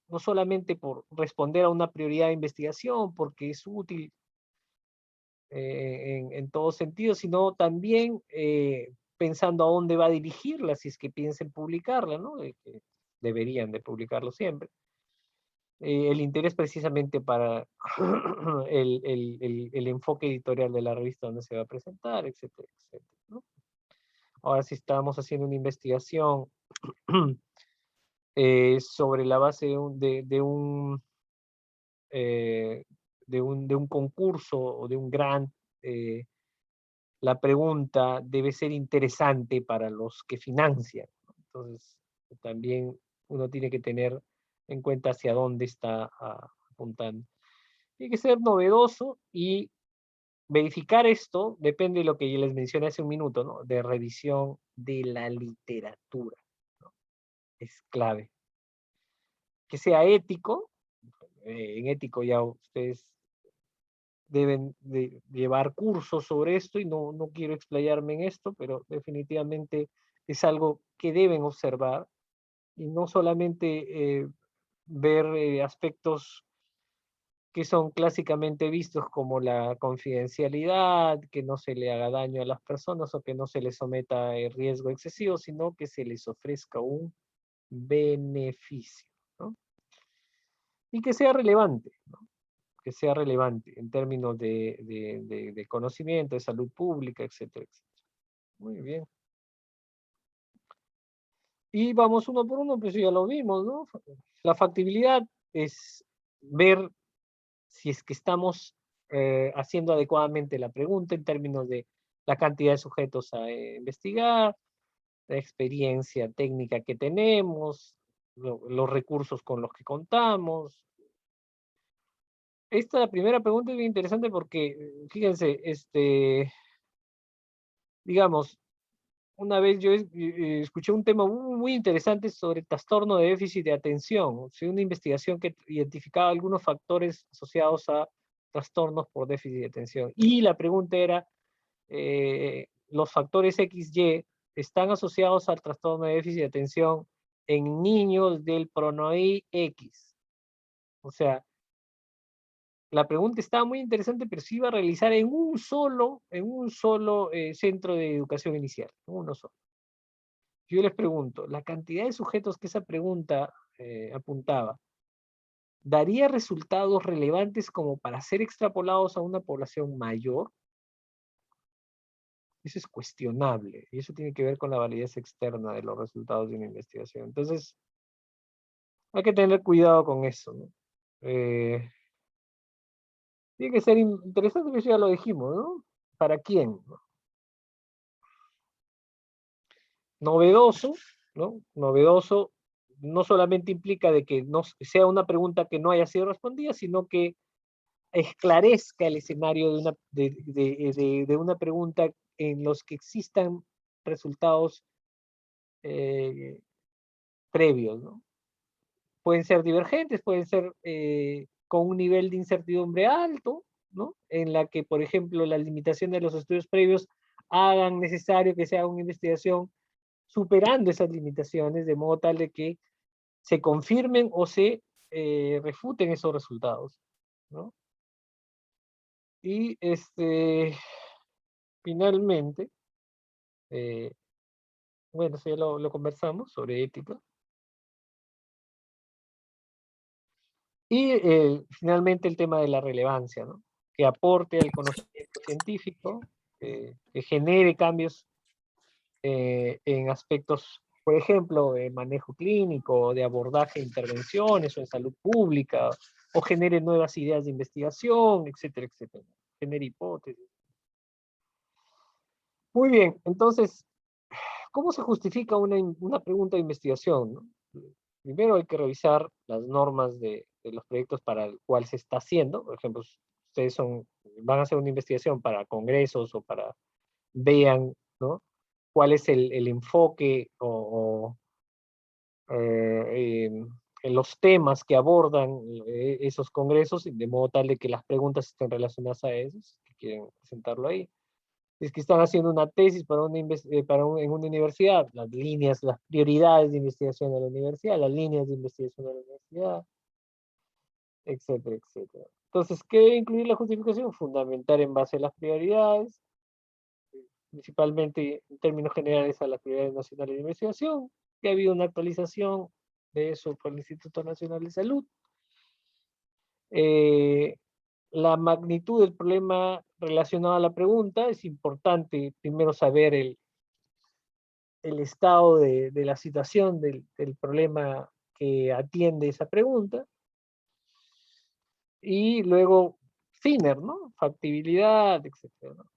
Speaker 2: no solamente por responder a una prioridad de investigación, porque es útil en todo sentido, sino también pensando a dónde va a dirigirla, si es que piensen publicarla, ¿no? Que deberían de publicarlo siempre. El interés precisamente para el enfoque editorial de la revista donde se va a presentar, etcétera, etcétera, ¿no? Ahora, si estamos haciendo una investigación sobre la base de un concurso o de un grant, la pregunta debe ser interesante para los que financian, ¿no? Entonces, también uno tiene que tener en cuenta hacia dónde está apuntando. Tiene que ser novedoso y verificar esto depende de lo que yo les mencioné hace un minuto, ¿no? De revisión de la literatura, ¿no? Es clave. Que sea ético, en ético ya ustedes deben de llevar cursos sobre esto y no quiero explayarme en esto, pero definitivamente es algo que deben observar y no solamente ver aspectos que son clásicamente vistos como la confidencialidad, que no se le haga daño a las personas o que no se les someta a riesgo excesivo, sino que se les ofrezca un beneficio, ¿no? Y que sea relevante, ¿no? Que sea relevante en términos de conocimiento, de salud pública, etcétera, etcétera. Muy bien. Y vamos uno por uno, pues ya lo vimos, ¿no? La factibilidad es ver si es que estamos haciendo adecuadamente la pregunta en términos de la cantidad de sujetos a investigar, la experiencia técnica que tenemos, los recursos con los que contamos. Esta primera pregunta es bien interesante porque, fíjense, digamos, una vez yo escuché un tema muy interesante sobre trastorno de déficit de atención. O sea, una investigación que identificaba algunos factores asociados a trastornos por déficit de atención. Y la pregunta era, ¿los factores XY están asociados al trastorno de déficit de atención en niños del PRONOI X? O sea, la pregunta estaba muy interesante, pero se iba a realizar en un solo centro de educación inicial, uno solo. Yo les pregunto, la cantidad de sujetos que esa pregunta apuntaba, ¿daría resultados relevantes como para ser extrapolados a una población mayor? Eso es cuestionable, y eso tiene que ver con la validez externa de los resultados de una investigación. Entonces, hay que tener cuidado con eso, ¿no? Tiene que ser interesante, que eso ya lo dijimos, ¿no? ¿Para quién? ¿No? Novedoso, ¿no? Novedoso no solamente implica de que no sea una pregunta que no haya sido respondida, sino que esclarezca el escenario de una pregunta en los que existan resultados eh, previos, ¿no? Pueden ser divergentes, pueden ser con un nivel de incertidumbre alto, ¿no? En la que, por ejemplo, las limitaciones de los estudios previos hagan necesario que se haga una investigación superando esas limitaciones, de modo tal de que se confirmen o se refuten esos resultados, ¿no? Y finalmente, eh, bueno, eso ya lo conversamos sobre ética. Y finalmente el tema de la relevancia, ¿no? Que aporte al conocimiento científico, que genere cambios en aspectos, por ejemplo, de manejo clínico, de abordaje de intervenciones o en salud pública, o genere nuevas ideas de investigación, etcétera, etcétera. Genere hipótesis. Muy bien, entonces, ¿cómo se justifica una pregunta de investigación, ¿no? Primero hay que revisar las normas de los proyectos para el cual se está haciendo. Por ejemplo, ustedes van a hacer una investigación para congresos o para vean, ¿no? Cuál es el enfoque en los temas que abordan esos congresos, de modo tal de que las preguntas estén relacionadas a esos, que quieren presentarlo ahí. Si es que están haciendo una tesis en una universidad, las líneas, las prioridades de investigación de la universidad, las líneas de investigación de la universidad, etcétera, etcétera. Entonces, ¿qué debe incluir la justificación? Fundamentar en base a las prioridades, principalmente en términos generales a las prioridades nacionales de investigación, que ha habido una actualización de eso por el Instituto Nacional de Salud. La magnitud del problema relacionado a la pregunta, es importante primero saber el estado de la situación del problema que atiende esa pregunta. Y luego, FINER, ¿no? Factibilidad, etcétera, ¿no?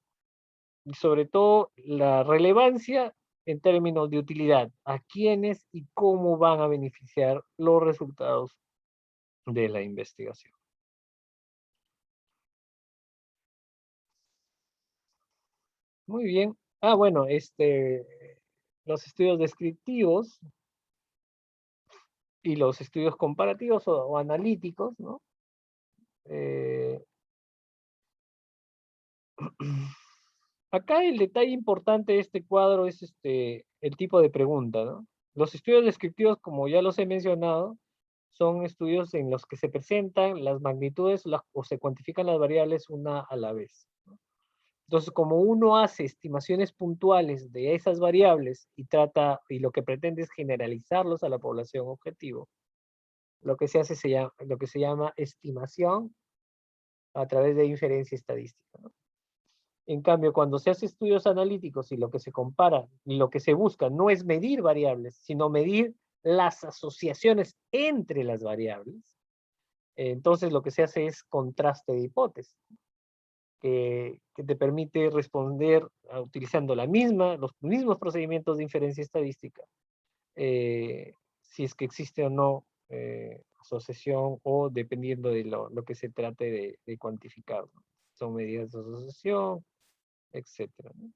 Speaker 2: Y sobre todo, la relevancia en términos de utilidad. ¿A quiénes y cómo van a beneficiar los resultados de la investigación? Muy bien. Ah, bueno, los estudios descriptivos y los estudios comparativos o analíticos, ¿no? Eh, Acá el detalle importante de este cuadro es el tipo de pregunta, ¿no? Los estudios descriptivos, como ya los he mencionado, son estudios en los que se presentan las magnitudes o se cuantifican las variables una a la vez, ¿no? Entonces, como uno hace estimaciones puntuales de esas variables y lo que pretende es generalizarlos a la población objetivo, lo que se hace lo que se llama estimación a través de inferencia estadística, ¿no? En cambio, cuando se hace estudios analíticos y lo que se compara y lo que se busca no es medir variables, sino medir las asociaciones entre las variables, entonces lo que se hace es contraste de hipótesis, que te permite responder utilizando los mismos procedimientos de inferencia estadística, si es que existe o no asociación o dependiendo de lo que se trate de cuantificar, ¿no? Son medidas de asociación, etcétera, ¿no?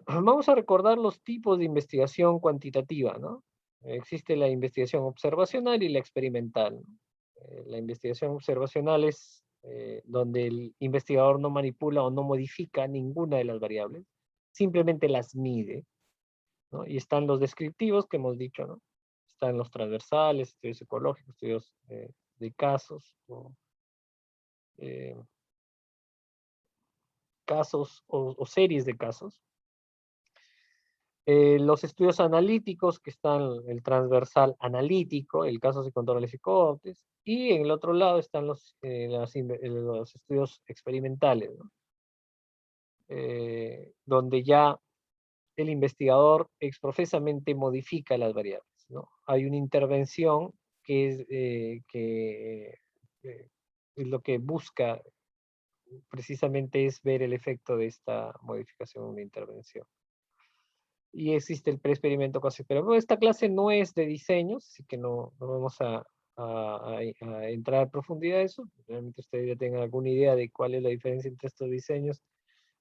Speaker 2: Vamos a recordar los tipos de investigación cuantitativa, ¿no? Existe la investigación observacional y la experimental, ¿no? La investigación observacional es donde el investigador no manipula o no modifica ninguna de las variables, simplemente las mide, ¿no? Y están los descriptivos que hemos dicho, ¿no? Están los transversales, estudios psicológicos, estudios de casos, o, eh, casos o series de casos. Los estudios analíticos, que están el transversal analítico, el casos y controles y cohortes, y en el otro lado están los estudios experimentales, ¿no? Donde ya el investigador exprofesamente modifica las variables, ¿no? Hay una intervención que es lo que busca precisamente es ver el efecto de esta modificación de una intervención. Y existe el preexperimento casi, pero esta clase no es de diseños, así que no vamos a entrar a profundidad de eso. Realmente ustedes ya tengan alguna idea de cuál es la diferencia entre estos diseños,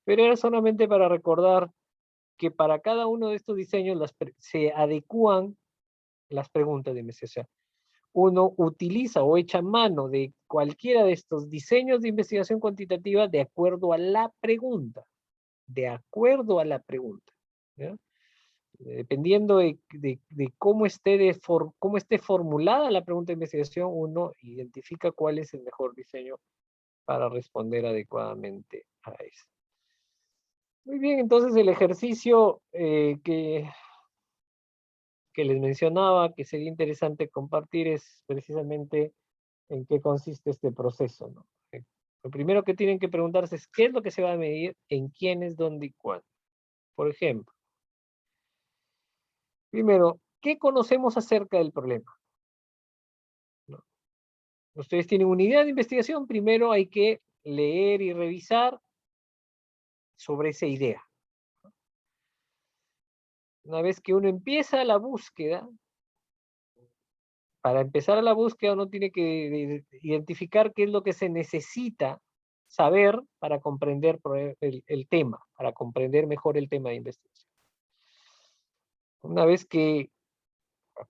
Speaker 2: pero era solamente para recordar que para cada uno de estos diseños se adecúan las preguntas de investigación. Uno utiliza o echa mano de cualquiera de estos diseños de investigación cuantitativa de acuerdo a la pregunta, de acuerdo a la pregunta, ¿ya? Dependiendo de cómo esté formulada la pregunta de investigación, uno identifica cuál es el mejor diseño para responder adecuadamente a eso. Muy bien, entonces el ejercicio que les mencionaba, que sería interesante compartir, es precisamente en qué consiste este proceso, ¿no? Lo primero que tienen que preguntarse es qué es lo que se va a medir, en quiénes, dónde y cuándo. Por ejemplo, primero, ¿qué conocemos acerca del problema? ¿No? Ustedes tienen una idea de investigación, primero hay que leer y revisar sobre esa idea. Una vez que uno empieza la búsqueda, para empezar la búsqueda uno tiene que identificar qué es lo que se necesita saber para comprender el tema, para comprender mejor el tema de investigación. Una vez que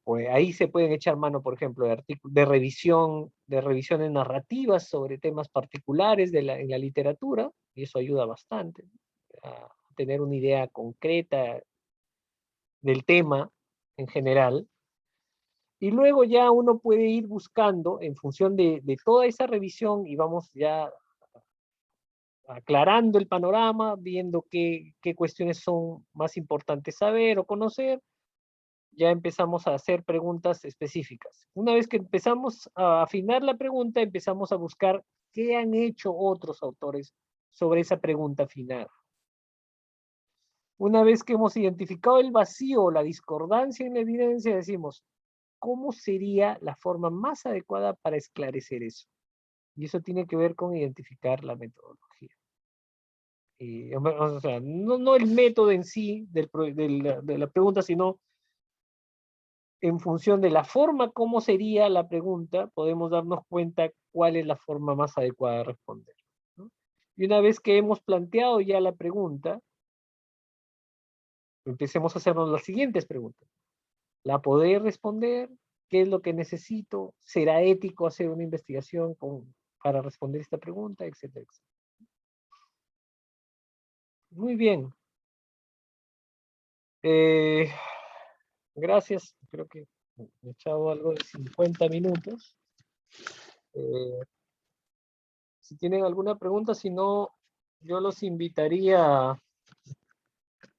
Speaker 2: pues ahí se pueden echar mano, por ejemplo, de revisiones narrativas sobre temas particulares en la literatura, y eso ayuda bastante, ¿no? A tener una idea concreta del tema en general. Y luego ya uno puede ir buscando en función de toda esa revisión y vamos ya aclarando el panorama, viendo qué cuestiones son más importantes saber o conocer, ya empezamos a hacer preguntas específicas. Una vez que empezamos a afinar la pregunta, empezamos a buscar qué han hecho otros autores sobre esa pregunta final. Una vez que hemos identificado el vacío, la discordancia en la evidencia, decimos, ¿cómo sería la forma más adecuada para esclarecer eso? Y eso tiene que ver con identificar la metodología. O sea, no el método en sí de la pregunta, sino en función de la forma como sería la pregunta, podemos darnos cuenta cuál es la forma más adecuada de responder, ¿no? Y una vez que hemos planteado ya la pregunta, empecemos a hacernos las siguientes preguntas. ¿La podré responder? ¿Qué es lo que necesito? ¿Será ético hacer una investigación para responder esta pregunta? Etcétera, etcétera. Muy bien. Eh, gracias. Creo que he echado algo de 50 minutos. Eh, si tienen alguna pregunta, si no, yo los invitaría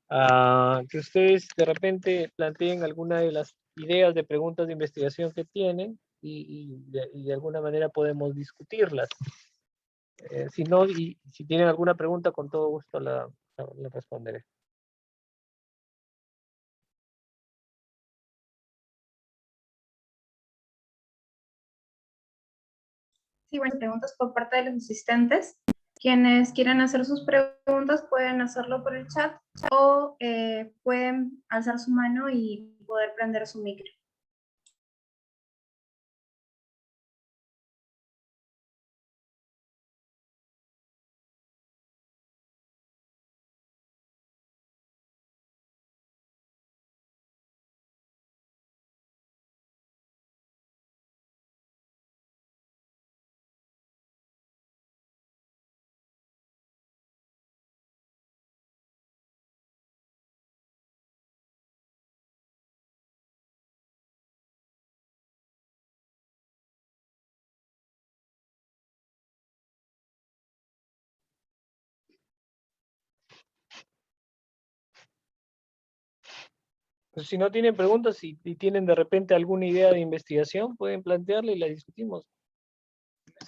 Speaker 2: a que ustedes de repente planteen alguna de las ideas de preguntas de investigación que tienen y de alguna manera podemos discutirlas. Si no, y si tienen alguna pregunta, con todo gusto la responderé.
Speaker 1: Sí, bueno, preguntas por parte de los asistentes. Quienes quieran hacer sus preguntas pueden hacerlo por el chat o pueden alzar su mano y poder prender su micro.
Speaker 2: Pues si no tienen preguntas y tienen de repente alguna idea de investigación, pueden plantearla y la discutimos.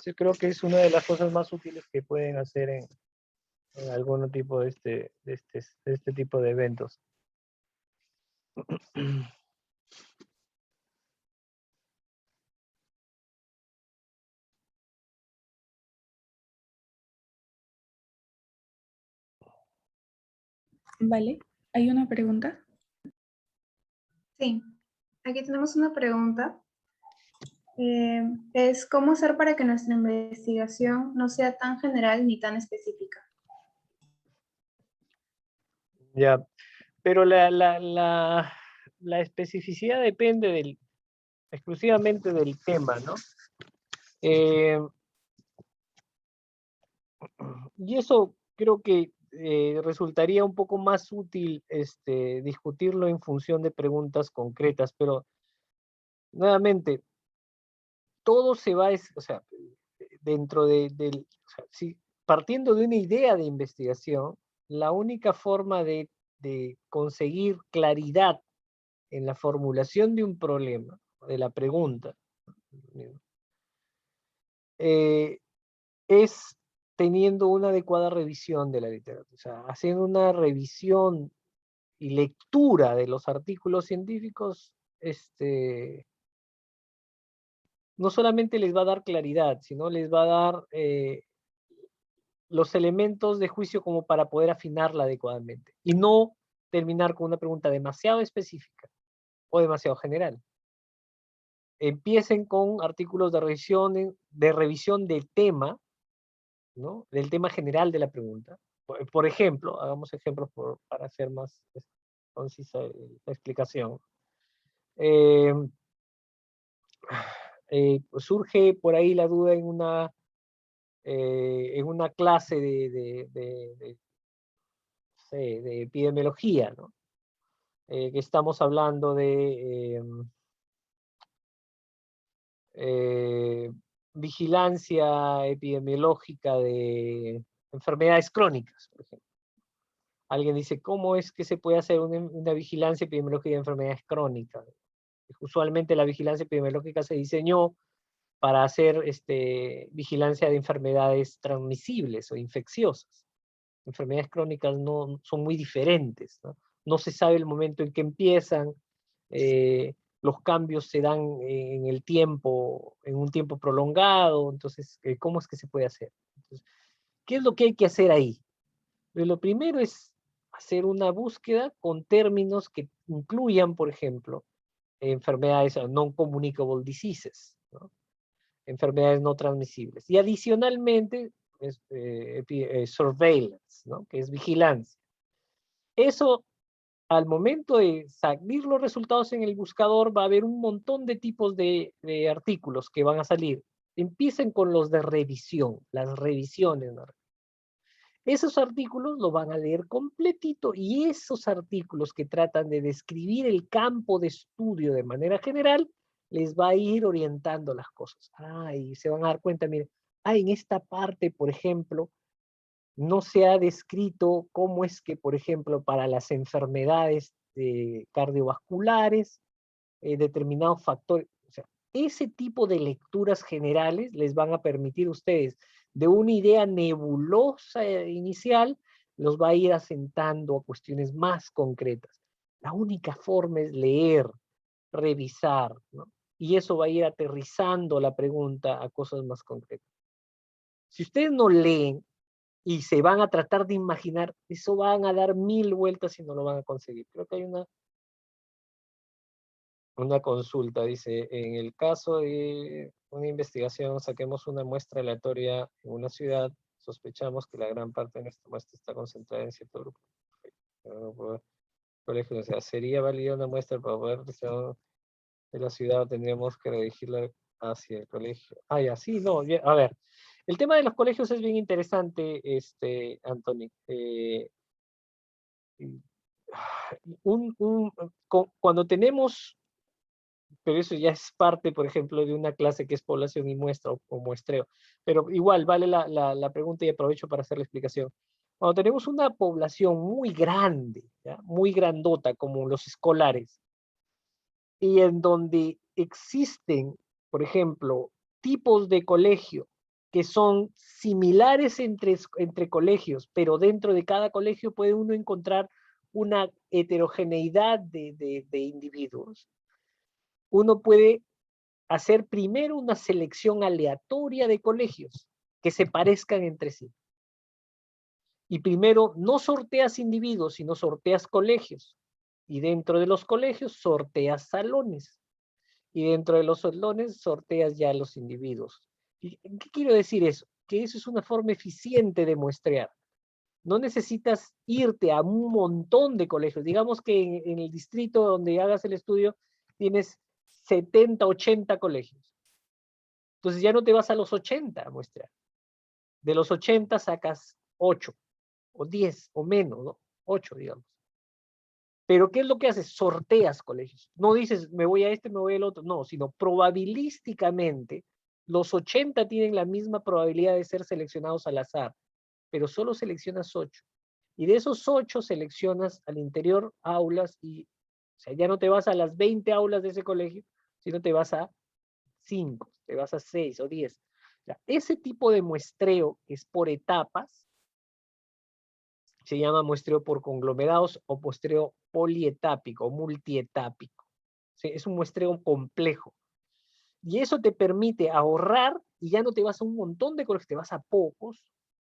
Speaker 2: Yo creo que es una de las cosas más útiles que pueden hacer en algún tipo de este tipo de eventos.
Speaker 3: Vale, hay una pregunta.
Speaker 1: Sí, aquí tenemos una pregunta. Es ¿cómo hacer para que nuestra investigación no sea tan general ni tan específica?
Speaker 2: Ya, pero la especificidad depende exclusivamente del tema, ¿no? Y eso creo que resultaría un poco más útil discutirlo en función de preguntas concretas, pero nuevamente, todo se va, o sea, dentro o sea, partiendo de una idea de investigación, la única forma de conseguir claridad en la formulación de un problema, de la pregunta, es teniendo una adecuada revisión de la literatura, o sea, haciendo una revisión y lectura de los artículos científicos, no solamente les va a dar claridad, sino les va a dar los elementos de juicio como para poder afinarla adecuadamente y no terminar con una pregunta demasiado específica o demasiado general. Empiecen con artículos de revisión del tema, ¿no? Del tema general de la pregunta. Por ejemplo, hagamos ejemplos para hacer más concisa la explicación. Surge por ahí la duda en una clase de epidemiología, ¿no? Que estamos hablando de vigilancia epidemiológica de enfermedades crónicas, por ejemplo. Alguien dice, ¿cómo es que se puede hacer una vigilancia epidemiológica de enfermedades crónicas? Usualmente la vigilancia epidemiológica se diseñó para hacer vigilancia de enfermedades transmisibles o infecciosas. Enfermedades crónicas no son muy diferentes, ¿no? No se sabe el momento en que empiezan, los cambios se dan en el tiempo, en un tiempo prolongado, entonces, ¿cómo es que se puede hacer? Entonces, ¿qué es lo que hay que hacer ahí? Pues lo primero es hacer una búsqueda con términos que incluyan, por ejemplo, enfermedades non-communicable diseases, ¿no? Enfermedades no transmisibles. Y adicionalmente, surveillance, ¿no? Que es vigilancia. Eso, al momento de salir los resultados en el buscador, va a haber un montón de tipos de artículos que van a salir. Empiecen con los de revisión, las revisiones, ¿no? Esos artículos lo van a leer completito y esos artículos que tratan de describir el campo de estudio de manera general, les va a ir orientando las cosas. Y se van a dar cuenta, miren, en esta parte, por ejemplo, no se ha descrito cómo es que, por ejemplo, para las enfermedades cardiovasculares, determinados factores, o sea, ese tipo de lecturas generales les van a permitir a ustedes, de una idea nebulosa inicial, los va a ir asentando a cuestiones más concretas. La única forma es leer, revisar, ¿no? Y eso va a ir aterrizando la pregunta a cosas más concretas. Si ustedes no leen y se van a tratar de imaginar, eso van a dar 1000 vueltas y no lo van a conseguir. Creo que hay una consulta, dice, en el caso de una investigación, saquemos una muestra aleatoria en una ciudad, sospechamos que la gran parte de nuestra muestra está concentrada en cierto grupo. Colegio, o sea, ¿sería válida una muestra para poder de la ciudad o tendríamos que dirigirla hacia el colegio? Ya, sí, no, ya, a ver, el tema de los colegios es bien interesante, Anthony. Cuando tenemos, pero eso ya es parte, por ejemplo, de una clase que es población y muestra o muestreo, pero igual vale la pregunta y aprovecho para hacer la explicación. Cuando tenemos una población muy grande, ¿ya? Muy grandota, como los escolares, y en donde existen, por ejemplo, tipos de colegio que son similares entre colegios, pero dentro de cada colegio puede uno encontrar una heterogeneidad de individuos. Uno puede hacer primero una selección aleatoria de colegios que se parezcan entre sí. Y primero no sorteas individuos, sino sorteas colegios. Y dentro de los colegios sorteas salones. Y dentro de los salones sorteas ya los individuos. ¿Y qué quiero decir eso? Que eso es una forma eficiente de muestrear. No necesitas irte a un montón de colegios. Digamos que en el distrito donde hagas el estudio tienes 70, 80 colegios. Entonces ya no te vas a los 80 a muestrear. De los 80 sacas 8 o 10 o menos, ¿no? 8, digamos. Pero ¿qué es lo que haces? Sorteas colegios. No dices, me voy a este, me voy al otro. No, sino probabilísticamente, los 80 tienen la misma probabilidad de ser seleccionados al azar, pero solo seleccionas 8. Y de esos 8 seleccionas al interior aulas y, o sea, ya no te vas a las 20 aulas de ese colegio, sino te vas a 5, te vas a 6 o 10. O sea, ese tipo de muestreo que es por etapas, se llama muestreo por conglomerados o muestreo polietápico o multietápico. ¿Sí? Es un muestreo complejo. Y eso te permite ahorrar y ya no te vas a un montón de colegios, te vas a pocos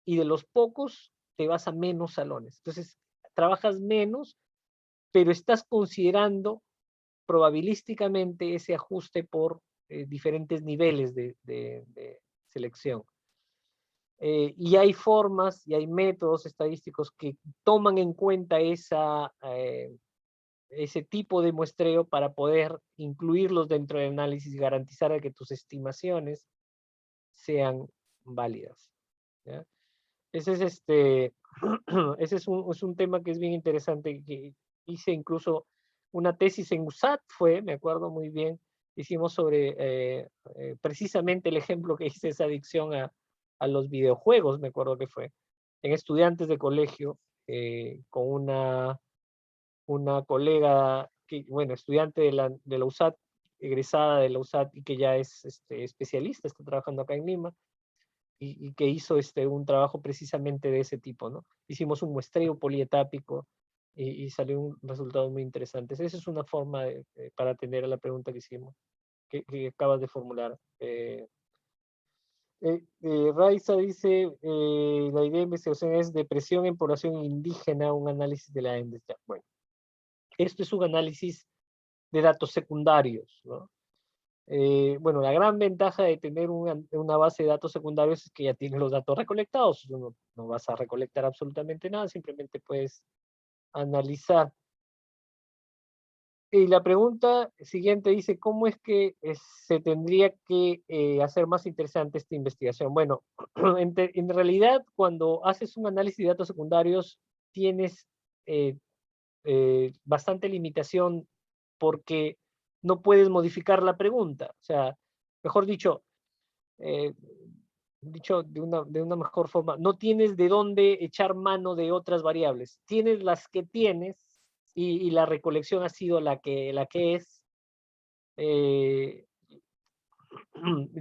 Speaker 2: y de los pocos te vas a menos salones. Entonces, trabajas menos, pero estás considerando probabilísticamente ese ajuste por diferentes niveles de selección. Y hay formas y hay métodos estadísticos que toman en cuenta ese tipo de muestreo para poder incluirlos dentro del análisis y garantizar que tus estimaciones sean válidas. ¿Ya? Ese es, ese es un tema que es bien interesante, que hice incluso una tesis en USAT, me acuerdo muy bien, hicimos sobre precisamente el ejemplo que hice, esa adicción a los videojuegos, me acuerdo que fue, en estudiantes de colegio, con una colega, que, bueno, estudiante de la USAT, egresada de la USAT y que ya es especialista, está trabajando acá en Lima, y que hizo un trabajo precisamente de ese tipo, ¿no? Hicimos un muestreo polietápico y salió un resultado muy interesante. Esa es una forma para atender a la pregunta que hicimos, que acabas de formular. Raiza dice, la idea de investigación es depresión en población indígena, un análisis de la ENDES. Bueno, esto es un análisis de datos secundarios, ¿no? Bueno, la gran ventaja de tener una base de datos secundarios es que ya tienes los datos recolectados. No vas a recolectar absolutamente nada, simplemente puedes analizar. Y la pregunta siguiente dice, ¿cómo es que se tendría que hacer más interesante esta investigación? Bueno, en realidad, cuando haces un análisis de datos secundarios, tienes eh, bastante limitación porque no puedes modificar la pregunta. O sea, mejor dicho de una mejor forma, no tienes de dónde echar mano de otras variables. Tienes las que tienes y la recolección ha sido la que es. Eh,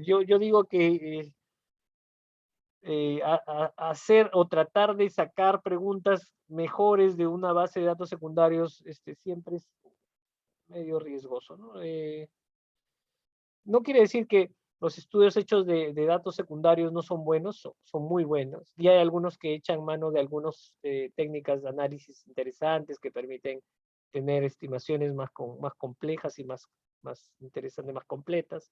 Speaker 2: yo digo que hacer o tratar de sacar preguntas mejores de una base de datos secundarios siempre es medio riesgoso, ¿no? No quiere decir que los estudios hechos de datos secundarios no son buenos, son muy buenos. Y hay algunos que echan mano de algunas técnicas de análisis interesantes que permiten tener estimaciones más complejas y más interesantes, más completas,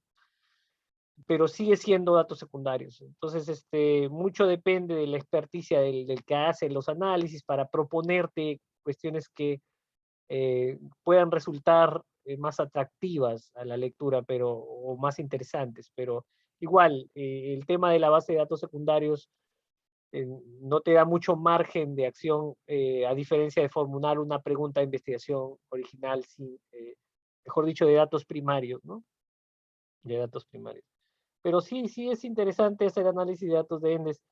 Speaker 2: pero sigue siendo datos secundarios. Entonces, mucho depende de la experticia del que hace los análisis para proponerte cuestiones que puedan resultar más atractivas a la lectura, o más interesantes, pero igual, el tema de la base de datos secundarios no te da mucho margen de acción, a diferencia de formular una pregunta de investigación original, mejor dicho, de datos primarios, ¿no? De datos primarios. Pero sí es interesante hacer análisis de datos de ENDES.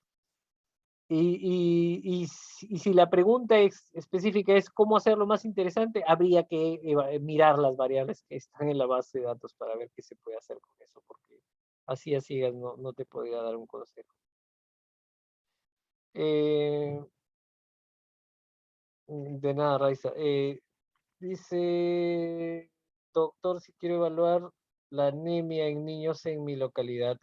Speaker 2: Y si la pregunta específica es cómo hacerlo más interesante, habría que mirar las variables que están en la base de datos para ver qué se puede hacer con eso, porque así a ciegas no te podría dar un consejo. De nada, Raiza. Dice, doctor, si quiero evaluar la anemia en niños en mi localidad,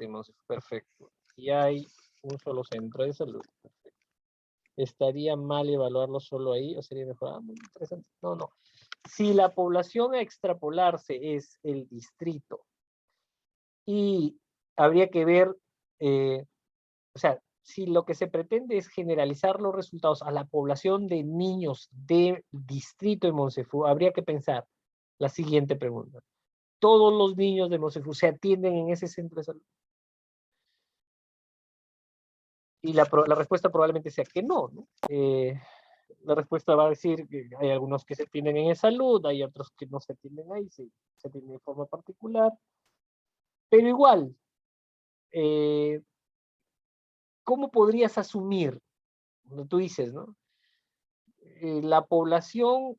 Speaker 2: perfecto. Y hay un solo centro de salud. Perfecto. ¿Estaría mal evaluarlo solo ahí o sería mejor? Muy interesante. No. Si la población a extrapolarse es el distrito y habría que ver, o sea, si lo que se pretende es generalizar los resultados a la población de niños del distrito de Monsefu, habría que pensar la siguiente pregunta. ¿Todos los niños de Monsefu se atienden en ese centro de salud? Y la respuesta probablemente sea que no, ¿no? La respuesta va a decir que hay algunos que se atienden en salud, hay otros que no se atienden ahí, se atienden de forma particular. Pero igual, ¿cómo podrías asumir, cuando tú dices, ¿no? La población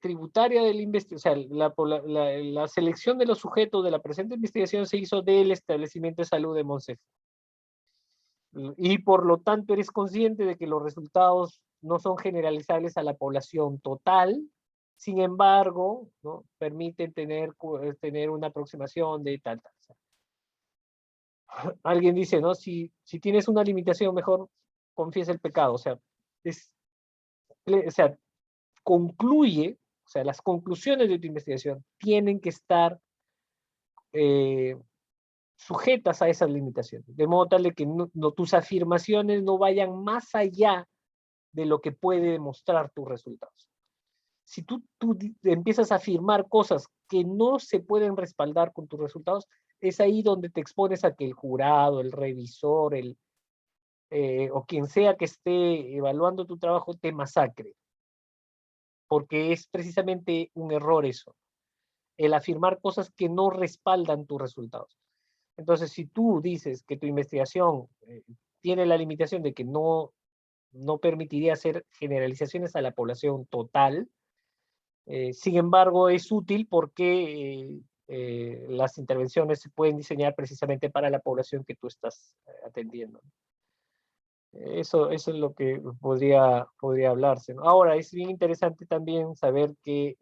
Speaker 2: tributaria del investigación, o sea, la selección de los sujetos de la presente investigación se hizo del establecimiento de salud de Monsefu. Y por lo tanto eres consciente de que los resultados no son generalizables a la población total, sin embargo, ¿no? Permiten tener una aproximación de tal. Alguien dice, ¿no? Si tienes una limitación, mejor confiesa el pecado. O sea, concluye, o sea, las conclusiones de tu investigación tienen que estar sujetas a esas limitaciones, de modo tal de que tus afirmaciones no vayan más allá de lo que puede demostrar tus resultados. Si tú empiezas a afirmar cosas que no se pueden respaldar con tus resultados, es ahí donde te expones a que el jurado, el revisor, o quien sea que esté evaluando tu trabajo te masacre. Porque es precisamente un error eso, el afirmar cosas que no respaldan tus resultados. Entonces, si tú dices que tu investigación tiene la limitación de que no permitiría hacer generalizaciones a la población total, sin embargo, es útil porque las intervenciones se pueden diseñar precisamente para la población que tú estás atendiendo. Eso es lo que podría hablarse, ¿no? Ahora, es bien interesante también saber que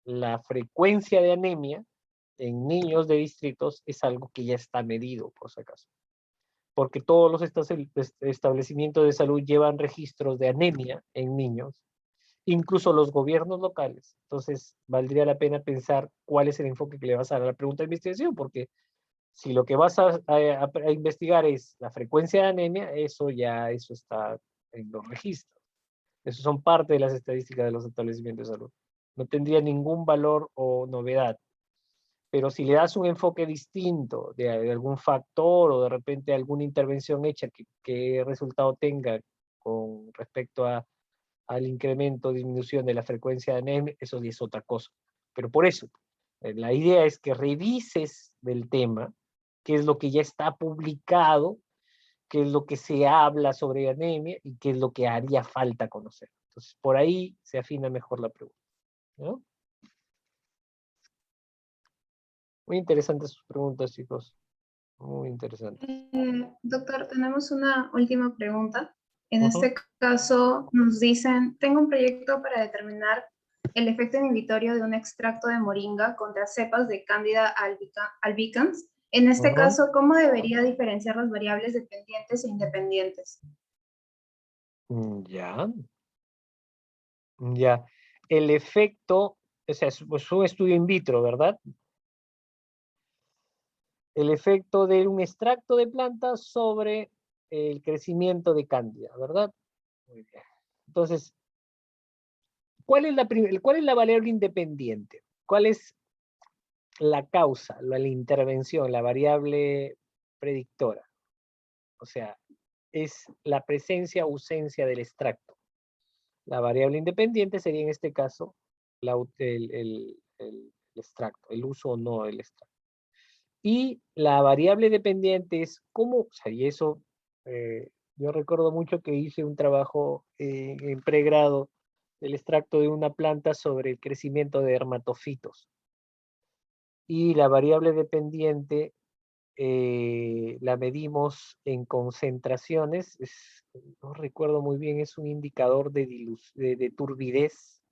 Speaker 2: la frecuencia de anemia en niños de distritos es algo que ya está medido, por si acaso. Porque todos los establecimientos de salud llevan registros de anemia en niños, incluso los gobiernos locales. Entonces, valdría la pena pensar cuál es el enfoque que le vas a dar a la pregunta de investigación, porque si lo que vas a investigar es la frecuencia de anemia, eso está en los registros. Eso son parte de las estadísticas de los establecimientos de salud. No tendría ningún valor o novedad. Pero si le das un enfoque distinto de algún factor o de repente alguna intervención hecha que resultado tenga con respecto al incremento o disminución de la frecuencia de anemia, eso sí es otra cosa. Pero por eso, la idea es que revises del tema, qué es lo que ya está publicado, qué es lo que se habla sobre anemia y qué es lo que haría falta conocer. Entonces, por ahí se afina mejor la pregunta, ¿no? Muy interesantes sus preguntas, chicos. Muy interesantes.
Speaker 1: Doctor, tenemos una última pregunta. En este caso, nos dicen, tengo un proyecto para determinar el efecto inhibitorio de un extracto de moringa contra cepas de Candida albicans. En este caso, ¿cómo debería diferenciar las variables dependientes e independientes?
Speaker 2: Ya. Ya. El efecto, o sea, es un estudio in vitro, ¿verdad? El efecto de un extracto de planta sobre el crecimiento de cándida, ¿verdad? Muy bien. Entonces, ¿cuál es la variable independiente? ¿Cuál es la causa, la intervención, la variable predictora? O sea, es la presencia o ausencia del extracto. La variable independiente sería en este caso el extracto, el uso o no del extracto. Y la variable dependiente es cómo, o sea, y eso Yo recuerdo mucho que hice un trabajo en pregrado del extracto de una planta sobre el crecimiento de dermatofitos. Y la variable dependiente la medimos en concentraciones, no recuerdo muy bien, es un indicador de turbidez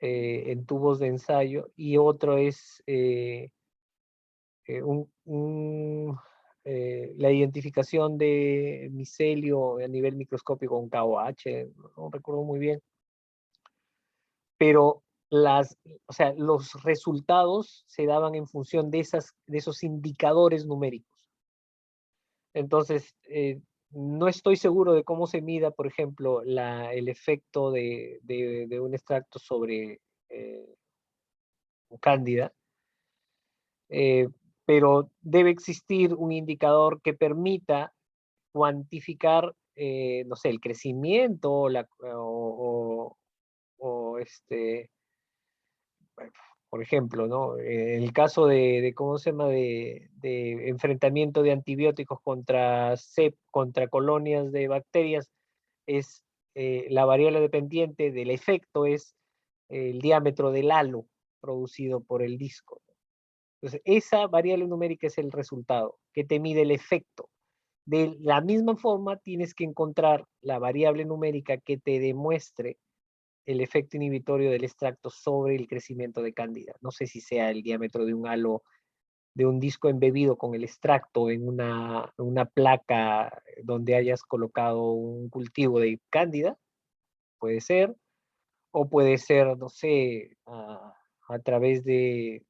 Speaker 2: en tubos de ensayo, y otro es la identificación de micelio a nivel microscópico con KOH, no recuerdo muy bien, pero o sea, los resultados se daban en función de esos indicadores numéricos. Entonces, no estoy seguro de cómo se mida, por ejemplo, el efecto de un extracto sobre cándida, pero debe existir un indicador que permita cuantificar, no sé, el crecimiento o por ejemplo, ¿no? En el caso ¿cómo se llama? De enfrentamiento de antibióticos contra colonias de bacterias, es la variable dependiente del efecto es el diámetro del halo producido por el disco. Entonces, esa variable numérica es el resultado, que te mide el efecto. De la misma forma, tienes que encontrar la variable numérica que te demuestre el efecto inhibitorio del extracto sobre el crecimiento de cándida. No sé si sea el diámetro de un halo, de un disco embebido con el extracto en una placa donde hayas colocado un cultivo de cándida, puede ser, o puede ser, no sé, a través de,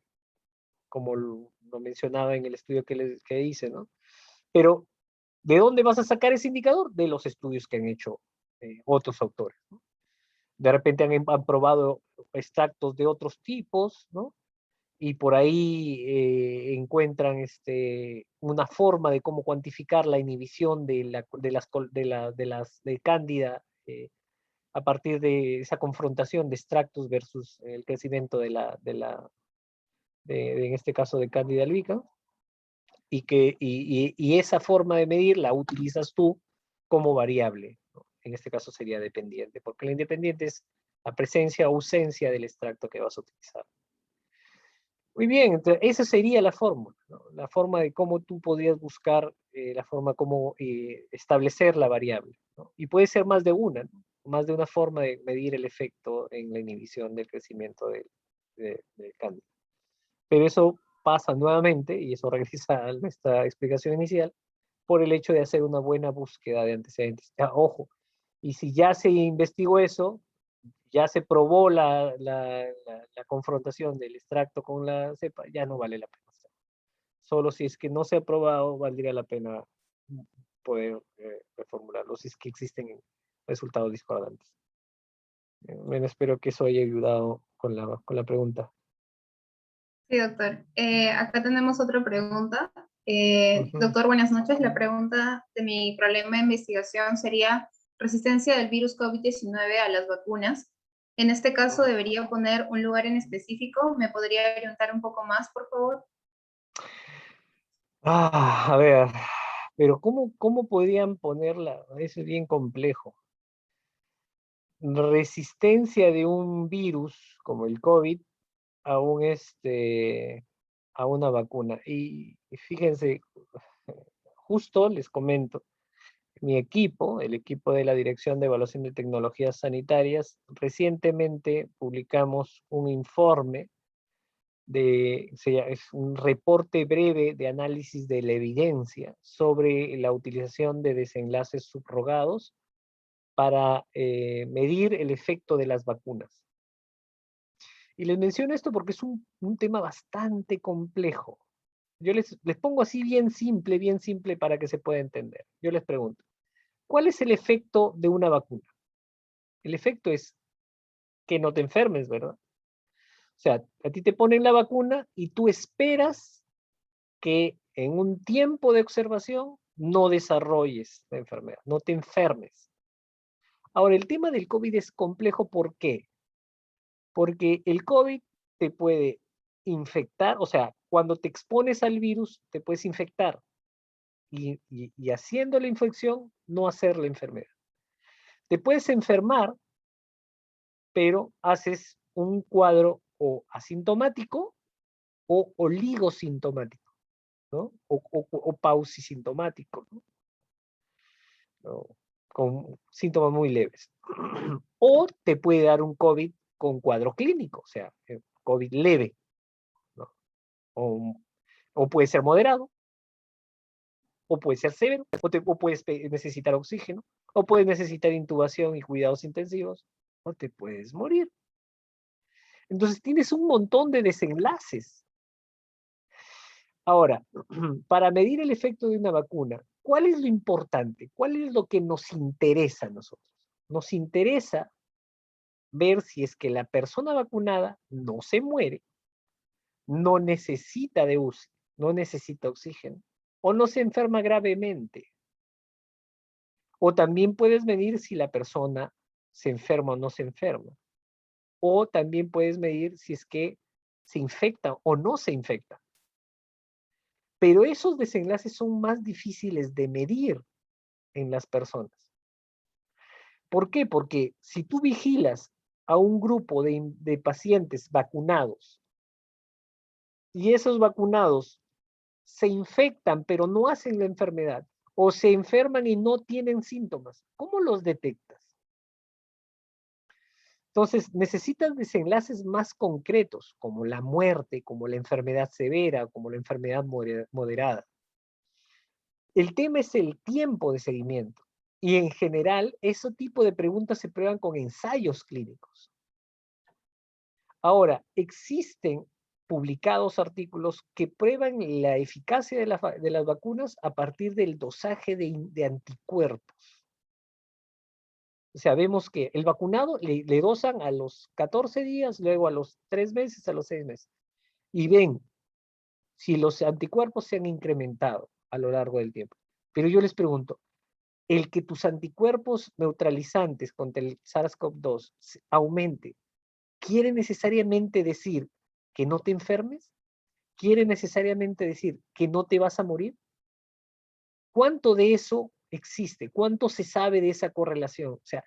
Speaker 2: como lo mencionaba en el estudio que hice, ¿no? Pero, ¿de dónde vas a sacar ese indicador? De los estudios que han hecho otros autores, ¿no? De repente han probado extractos de otros tipos, ¿no? Y por ahí encuentran una forma de cómo cuantificar la inhibición de cándida a partir de esa confrontación de extractos versus el crecimiento en este caso de cándida albicans, y esa forma de medir la utilizas tú como variable, ¿no? En este caso sería dependiente, porque la independiente es la presencia o ausencia del extracto que vas a utilizar. Muy bien, entonces esa sería la fórmula, ¿no? La forma de cómo tú podrías buscar, la forma como establecer la variable, ¿no? Y puede ser más de una, ¿no? Más de una forma de medir el efecto en la inhibición del crecimiento del cándida. Pero eso pasa nuevamente, y eso regresa a nuestra explicación inicial, por el hecho de hacer una buena búsqueda de antecedentes. Ojo, y si ya se investigó eso, ya se probó la confrontación del extracto con la cepa, ya no vale la pena hacerlo. Solo si es que no se ha probado, valdría la pena poder reformularlo, si es que existen resultados discordantes. Bueno, espero que eso haya ayudado con la pregunta.
Speaker 1: Sí, doctor. Acá tenemos otra pregunta.
Speaker 2: Ujú.
Speaker 1: Doctor, buenas noches. La pregunta de mi problema de investigación sería resistencia del virus COVID-19 a las vacunas. En este caso, ¿debería poner un lugar en específico? ¿Me podría orientar un poco más, por favor?
Speaker 2: A ver, pero ¿cómo podrían ponerla? Eso es bien complejo. Resistencia de un virus como el COVID a a una vacuna. Y fíjense, justo les comento, mi equipo, el equipo de la Dirección de Evaluación de Tecnologías Sanitarias, recientemente publicamos un informe es un reporte breve de análisis de la evidencia sobre la utilización de desenlaces subrogados para medir el efecto de las vacunas. Y les menciono esto porque es un tema bastante complejo. Yo les pongo así bien simple para que se pueda entender. Yo les pregunto, ¿cuál es el efecto de una vacuna? El efecto es que no te enfermes, ¿verdad? O sea, a ti te ponen la vacuna y tú esperas que en un tiempo de observación no desarrolles la enfermedad, no te enfermes. Ahora, el tema del COVID es complejo, ¿por qué? Porque el COVID te puede infectar, o sea, cuando te expones al virus, te puedes infectar. y haciendo la infección, no hacer la enfermedad. Te puedes enfermar, pero haces un cuadro o asintomático o oligosintomático, ¿no? O pausisintomático, ¿no? Con síntomas muy leves. O te puede dar un COVID con cuadro clínico, o sea, COVID leve, ¿no? O puede ser moderado, o puede ser severo, o puedes necesitar oxígeno, o puedes necesitar intubación y cuidados intensivos, o te puedes morir. Entonces tienes un montón de desenlaces. Ahora, para medir el efecto de una vacuna, ¿cuál es lo importante? ¿Cuál es lo que nos interesa a nosotros? Nos interesa ver si es que la persona vacunada no se muere, no necesita de UCI, no necesita oxígeno, o no se enferma gravemente. O también puedes medir si la persona se enferma o no se enferma. O también puedes medir si es que se infecta o no se infecta. Pero esos desenlaces son más difíciles de medir en las personas. ¿Por qué? Porque si tú vigilas a un grupo de pacientes vacunados y esos vacunados se infectan pero no hacen la enfermedad o se enferman y no tienen síntomas, ¿cómo los detectas? Entonces, necesitas desenlaces más concretos, como la muerte, como la enfermedad severa, como la enfermedad moderada. El tema es el tiempo de seguimiento. Y en general, ese tipo de preguntas se prueban con ensayos clínicos. Ahora, existen publicados artículos que prueban la eficacia de las vacunas a partir del dosaje de anticuerpos. O sea, vemos que el vacunado le dosan a los 14 días, luego a los 3 meses, a los 6 meses. Y ven si los anticuerpos se han incrementado a lo largo del tiempo. Pero yo les pregunto, el que tus anticuerpos neutralizantes contra el SARS-CoV-2 aumente, ¿quiere necesariamente decir que no te enfermes? ¿Quiere necesariamente decir que no te vas a morir? ¿Cuánto de eso existe? ¿Cuánto se sabe de esa correlación? O sea,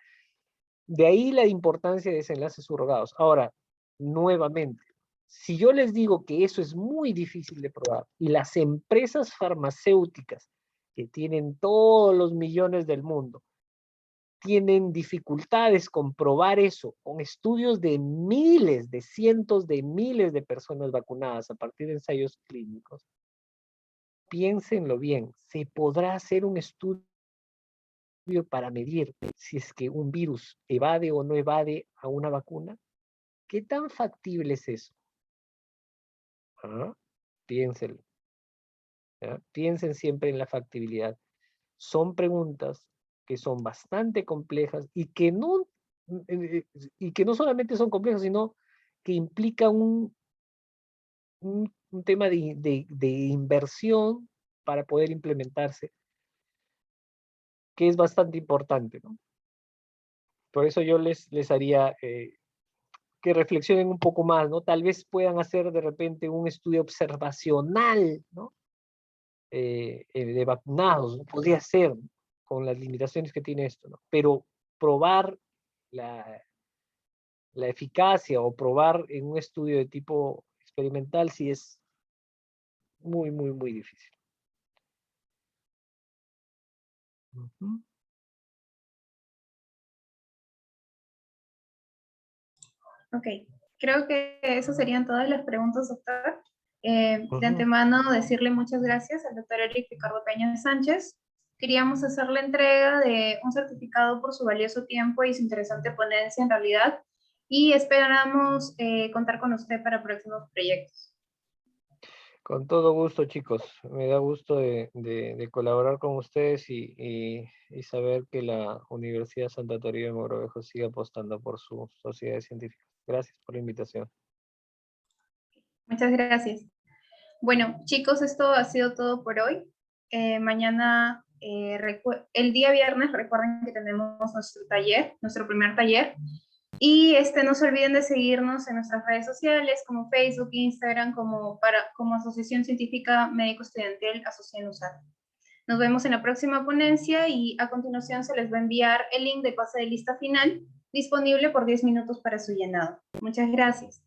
Speaker 2: de ahí la importancia de desenlaces subrogados. Ahora, nuevamente, si yo les digo que eso es muy difícil de probar y las empresas farmacéuticas que tienen todos los millones del mundo tienen dificultades con probar eso, con estudios de miles, de cientos de miles de personas vacunadas a partir de ensayos clínicos, piénsenlo bien, ¿se podrá hacer un estudio para medir si es que un virus evade o no evade a una vacuna? ¿Qué tan factible es eso? ¿Ah? Piénsenlo. ¿Ya? Piensen siempre en la factibilidad. Son preguntas que son bastante complejas y que no solamente son complejas, sino que implican un tema de inversión para poder implementarse, que es bastante importante, ¿no? Por eso yo les haría que reflexionen un poco más, ¿no? Tal vez puedan hacer de repente un estudio observacional, ¿no? De vacunados, ¿no? Podría ser, ¿no? Con las limitaciones que tiene esto, ¿no? Pero probar la eficacia o probar en un estudio de tipo experimental sí es muy, muy, muy difícil. Ujú.
Speaker 1: Ok, creo que esas serían todas las preguntas, doctor. De
Speaker 2: Ujú.
Speaker 1: antemano, decirle muchas gracias al doctor Eric Ricardo Peña Sánchez. Queríamos hacer la entrega de un certificado por su valioso tiempo y su interesante ponencia en realidad, y esperamos contar con usted para próximos proyectos.
Speaker 2: Con todo gusto, chicos. Me da gusto de colaborar con ustedes y saber que la Universidad Santa Toribio de Mogrovejo sigue apostando por su sociedad científica. Gracias por la invitación.
Speaker 1: Muchas gracias. Bueno, chicos, esto ha sido todo por hoy. Mañana, el día viernes, recuerden que tenemos nuestro taller, nuestro primer taller. Y no se olviden de seguirnos en nuestras redes sociales como Facebook, Instagram, como Asociación Científica Médico Estudiantil Asociación USAT. Nos vemos en la próxima ponencia y a continuación se les va a enviar el link de pase de lista final disponible por 10 minutos para su llenado. Muchas gracias.